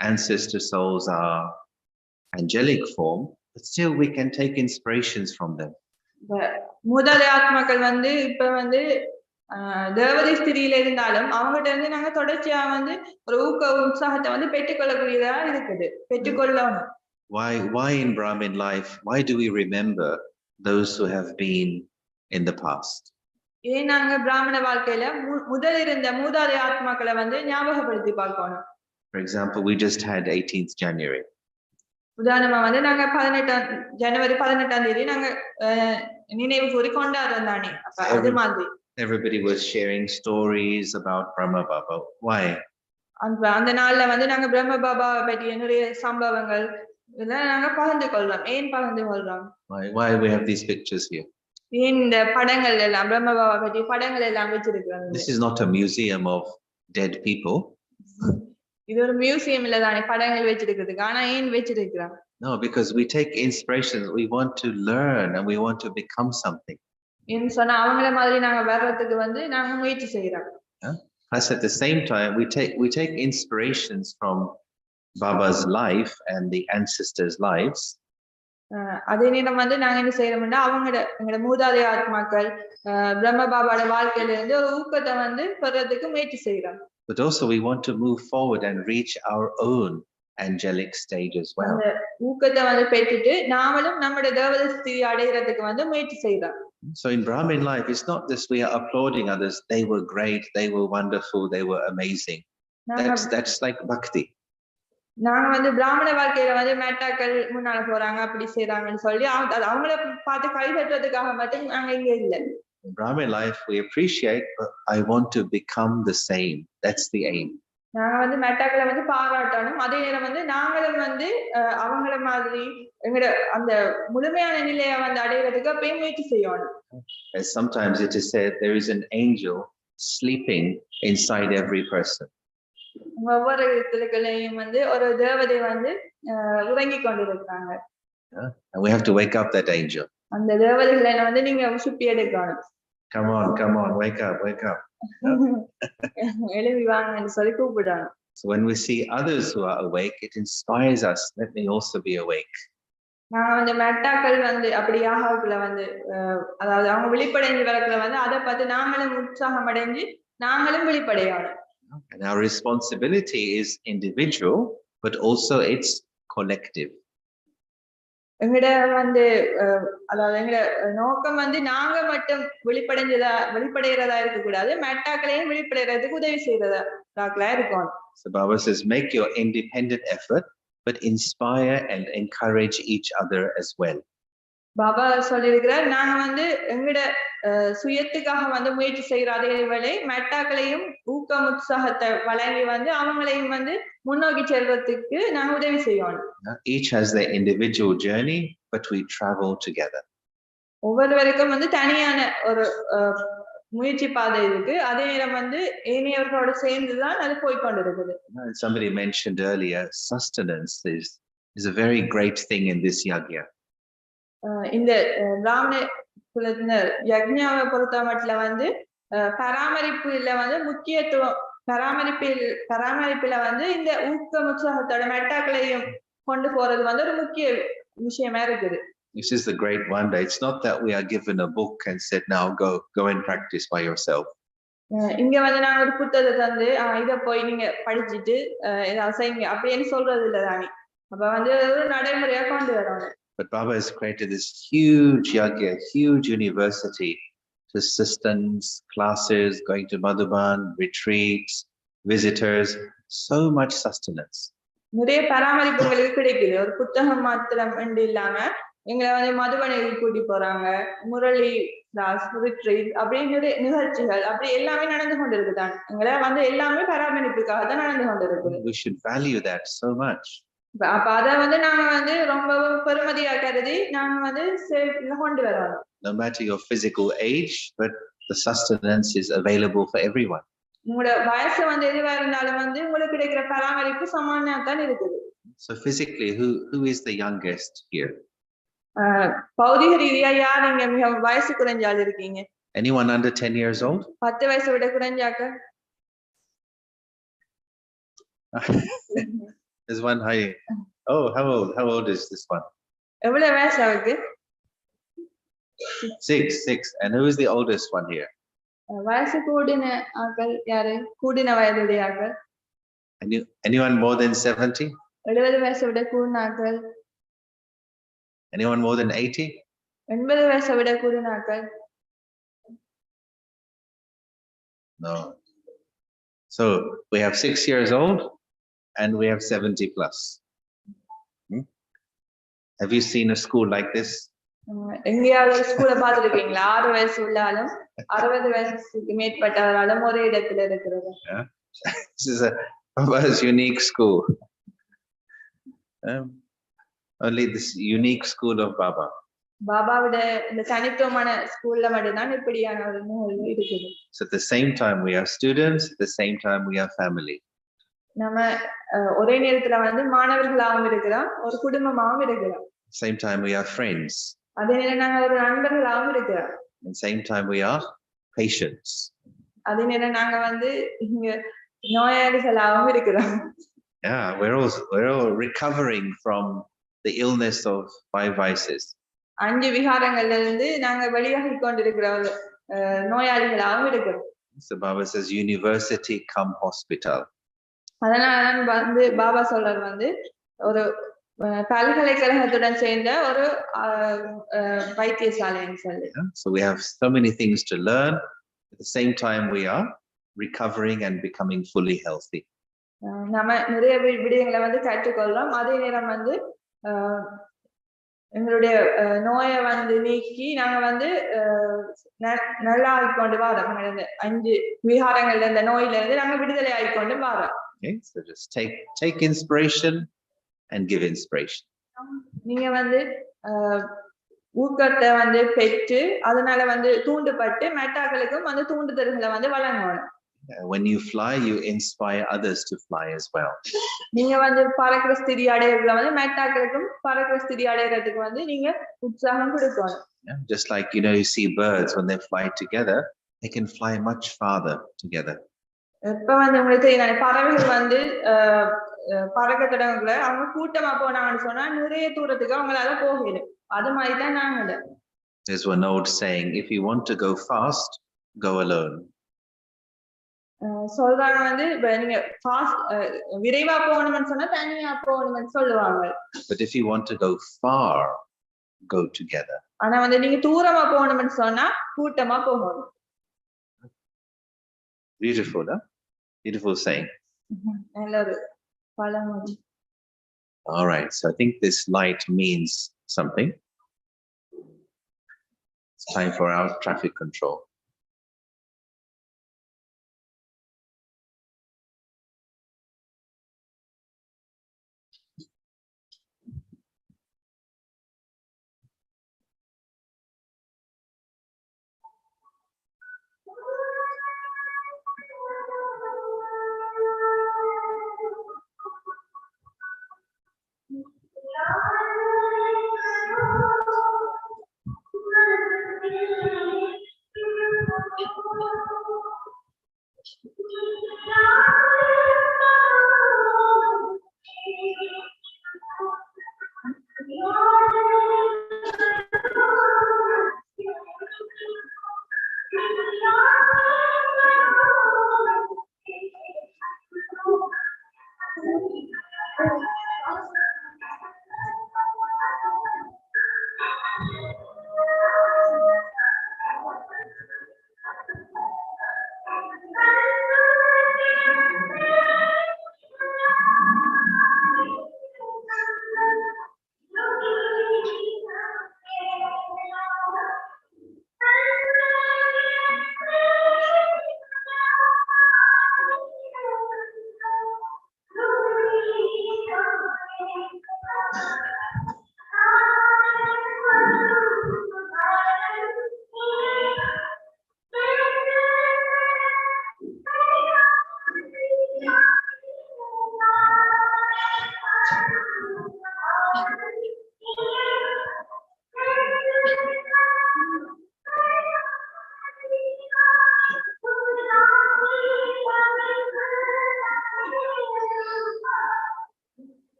ancestor souls are angelic form, but still we can take inspirations from them. மூதாதை ஆத்மாக்கள் வந்து இப்ப வந்து தேவதை ஸ்திரியில இருந்தாலும் அவங்ககிட்ட இருந்து நாங்க தொடர்ச்சியா வந்து ஒரு ஊக்க உற்சாகத்தை வந்து பெற்றுக்கொள்ளக்கூடியதா இருக்குது, பெற்றுக்கொள்ளணும். Why in Brahmin life, why do we remember those who have been in the past? ஏன் நாங்க பிராமண வாழ்க்கையில முதல் இருந்த மூதாதை ஆத்மாக்களை வந்து ஞாபகப்படுத்தி பார்க்கணும். For example, we just had 18th January. உதாரணமா வந்து நாங்க ஜனவரி 18ஆம் தேதி நாங்க நினைவு கூறி கொண்டாடுறோம் தானே. அது மாதிரி everybody was sharing stories about Brahma Baba. Why? அந்த நாள்ல வந்து நாங்க பிரம்ம பாபா பற்றிய நிறைய சம்பவங்கள் இதெல்லாம் நாங்க பகிர்ந்து கொள்றோம். ஏன் பகிர்ந்து கொள்றோம்? Why we have these pictures here? இந்த படங்கள் எல்லாம் பிரம்ம பாபா பற்றிய படங்கள் எல்லாம் வச்சிருக்காங்க. This is not a museum of dead people. இது ஒரு மியூசியம் இல்ல தானே படங்கள் வச்சிருக்கிறதுக்கு. ஆனா ஏன் வச்சிருக்காங்க? No, because we take inspiration. We want to learn and we want to become something. ஏன்னு சொன்னா அவங்கள மாதிரி நாங்க வர்றதுக்கு வந்து நாங்க முயற்சி செய்யறோம். Plus at the same time we take inspirations from Baba's life and the ancestors' lives. அதே நேரம் வந்து நாங்க என்ன செய்யறோம்னா எங்களோட மூதாதை ஆத்மாக்கள் பிரம்ம பாபாவோட வாழ்க்கையில இருந்து ஒரு ஊக்கத்தை வந்து பெறதுக்கு முயற்சி செய்யறோம். But also we want to move forward and reach our own angelic stage as well. ஊக்கத்தை வந்து பெற்றுட்டு நாமளும் நம்முடைய தேவதை ஸ்திதி அடையறதுக்கு வந்து முயற்சி செய்யறோம். So in Brahmin life, it's not this we are applauding others. They were great, they were wonderful, they were amazing. That's like bhakti. நாங்க வந்து பிராமண வாழ்க்கையில வந்து மேட்டாக்கள் முன்னால போறாங்க அப்படி செய்யறாங்கன்னு சொல்லி அவங்கள பார்த்து கை தட்டுறதுக்காக மட்டும் நாங்க இங்க இல்ல. In Brahmin life, we appreciate, but I want to become the same. That's the aim. நாங்க வந்து மேட்டாக்களை வந்து பாராட்டணும். அதே நேரம் வந்து நாங்களும் வந்து அவங்கள மாதிரி எங்களோட அந்த முழுமையான நிலையை வந்து அடையிறதுக்கு அப்பயும் முயற்சி செய்யணும். As sometimes it is said, there is an angel sleeping inside every person. ஒவ்வொரு இடத்துலயும் வந்து ஒரு தேவதை வந்து உறங்கி கொண்டிருக்காங்க. And we have to wake up that angel. அந்த தேவதைகளை வந்து நீங்க சுப்பி எடுக்கணும். Come on, wake up. எழுதி வாங்கன்னு சொல்லி கூப்பிடணும். So when we see others who are awake, it inspires us. Let me also be awake. நாங்க வந்து மெட்டாக்கள் வந்து அப்படி ஆகாவுக்குள்ள வந்து அதாவது அவங்க விழிப்படைஞ்சு வரக்குள்ள வந்து அதை பார்த்து நாங்களும் உற்சாகம் அடைஞ்சு நாங்களும் விழிப்படையணும். And our responsibility is individual, but also it's collective. எங்கட வந்து அதாவது எங்கட நோக்கம் வந்து நாங்க மட்டும் வெளிப்படைகிறதா இருக்கக்கூடாது, மெட்டாக்களையும் வெளிப்படைகிறதுக்கு உதவி செய்யறதா இருக்கணும். So Baba says, make your independent effort, but inspire and encourage each other as well. Baba சொல்லியிருக்கிறார், நாங்க வந்து எங்கட சுயத்துக்காக வந்து முயற்சி செய்யற அதே வேளை மெட்டாக்களையும் ஊக்கம் உற்சாகத்தை வழங்கி வந்து அவங்களையும் வந்து முன்னோக்கி செல்வதற்கு நாங்க உதவி செய்யணும். Each has their individual journey, but we travel together. ஒவ்வொருவருக்கும் வந்து தனியான ஒரு முயற்சி பாதை இருக்கு, அதே நேரம் வந்து ஏனையவர்களோட சேர்ந்துதான் அது போய்கொண்டிருக்குது. Somebody mentioned earlier, sustenance is a very great thing in this yagya. இந்த பிராமண குலத்தினர் யக்ஞாவை பொறுத்த மட்டும் வந்து பராமரிப்புல வந்து முக்கியத்துவம் பராமரிப்புல வந்து இந்த ஊக்கம் உற்சாகத்தோட மெட்டாக்களையும் கொண்டு போறது வந்து ஒரு முக்கிய விஷயமா இருக்குது. This is the great wonder. It's not that we are given a book and said, now go and practice by yourself. இங்க வந்து நாங்க ஒரு புத்தகத்தை தந்து இத போய் நீங்க படிச்சுட்டு ஏதாவது செய்யுங்க அப்படின்னு சொல்றது இல்ல தானே. அப்ப வந்து ஒரு நடைமுறையா கொண்டு வரணும். But Baba has created this huge yagya, huge university to assistants, classes, going to Madhuban, retreats, visitors, so much sustenance. நிறைய பராமரிப்புகளுக்கு கிடைக்குது. ஒரு புத்தகம் மாத்திரம் என்று இல்லாம எங்களை வந்து மதுபனைக்கு கூட்டி போறாங்க, முரளி கிளாஸ், ரிட்ரீட், அப்படி நிறைய நிகழ்ச்சிகள் அப்படி எல்லாமே நடந்து கொண்டிருக்குதான். எங்களை வந்து எல்லாமே பராமரிப்புக்காக தான் நடந்து கொண்டிருக்குது. We should value that so much. அப்ப அத வந்து நாங்க வந்து ரொம்ப பெருமதியா கருதி நாங்க வந்து கொண்டு வரணும். No matter your physical age, but the sustenance is available for everyone. உங்களோட வயசு வந்து எதுவா இருந்தாலும் வந்து உங்களுக்கு கிடைக்கிற பராமரிப்பு சமானமா தான் இருக்குது. So physically, who is the youngest here? பௌதிக ரீதியா யார் நீங்க மிக வயசு குறைஞ்ச ஆள் இருக்கீங்க? Anyone under 10 years old? 10 வயசை விட குறைஞ்சாக்க? There's one high. Oh, how old? How old is this one? எவ்வளவு வயசு அவருக்கு? 6. And who is the oldest one here? வயசு கூடின ஆட்கள் யாரு? கூடின வயதுடைய ஆட்கள். Anyone more than 70? 70 வயசை விட கூடின ஆட்கள். Anyone more than 80? 80 வயசை விட கூடின ஆட்கள். No. So we have 6 years old and we have 70 plus. Have you seen a school like this? எங்கேயாவது ஸ்கூலை பார்த்துருக்கீங்களா? 6 வயசு உள்ளாலும் 60 வயசுக்கு மேற்பட்டவராலும் ஒரே இடத்துல இருக்கிறது. This is a Baba's unique school. Only this unique school of Baba. பாபாவோட இந்த தனித்துவமான ஸ்கூல்ல மட்டும்தான் இப்படியான ஒரு நூல் இருக்குது. So at the same time we are students, at the same time we are family. நம்ம ஒரே நேரத்துல வந்து மாணவர்களாகவும் இருக்கிறோம், ஒரு குடும்பமாகவும் இருக்கிறோம். Same time we are friends. அதே நேரம் நாங்க ஒரு நண்பர்களாகவும் இருக்கிறோம். At the same time we are patients. அதே நேரம் நாங்க வந்து இங்க நோயாளிகளாகவும் இருக்கிறோம். Yeah, we're all recovering from the illness of 5 vices. 5 விகாரங்கள்ல இருந்து நாங்க வெளியாகி கொண்டிருக்கிற நோயாளிகளாகவும் இருக்கிறோம். So Baba says university come hospital. அதனால வந்து பாபா சொல்றது வந்து ஒரு பல்கலைக்கழகத்துடன் சேர்ந்த ஒரு வைத்தியசாலைன்னு சொல்லி. So we have so many things to learn. At the same time we are recovering and becoming fully healthy. நம்ம நிறைய விடயங்களை வந்து கற்றுக்கொள்றோம், அதே நேரம் வந்து எங்களுடைய நோயை வந்து நீக்கி நாங்க வந்து நல்லா ஆகிக்கொண்டு வரோம். 5 விகாரங்கள்ல இந்த நோயில இருந்து நாங்க விடுதலை ஆகிக்கொண்டு வரோம். Okay, so just take inspiration and give inspiration. நீங்க வந்து ஊக்கத்தை வந்து பெற்று அதனால வந்து தூண்டப்பட்டு மெட்டாக்களுக்கும் அந்த தூண்டுதல்களை வந்து வழங்கணும். When you fly, you inspire others to fly as well. நீங்க வந்து பறக்கிற ஸ்திதி அடையறதுல வந்து மெட்டாக்களுக்கும் பறக்கிற ஸ்திதி அடையறதுக்கு வந்து நீங்க உற்சாகம் கொடுக்கணும். Just like you see birds when they fly together, they can fly much farther together. இப்ப வந்து உங்களுக்கு தெரியும், பறவைகள் வந்து பறக்க தொடங்கல அவங்க கூட்டமா போனாங்கன்னு சொன்னா நிறைய தூரத்துக்கு அவங்களால போகல. அது மாதிரி தான் நாங்க. There's one old saying, if you want to go fast, go alone. சொல்றாங்க வந்து நீங்க ஃபாஸ்ட் விரைவா போகணும்னு சொன்னா தனியா போகணும்னு சொல்லுவாங்க. But if you want to go far, go together. ஆனா வந்து நீங்க தூரமா போகணும்னு சொன்னா கூட்டமா போகணும். Beautiful, huh? Beautiful saying. All right, so I think this light means something. It's time for our traffic control.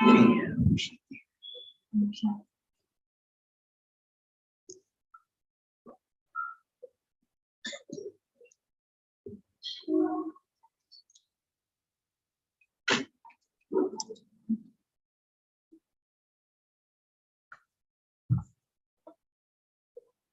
Okay.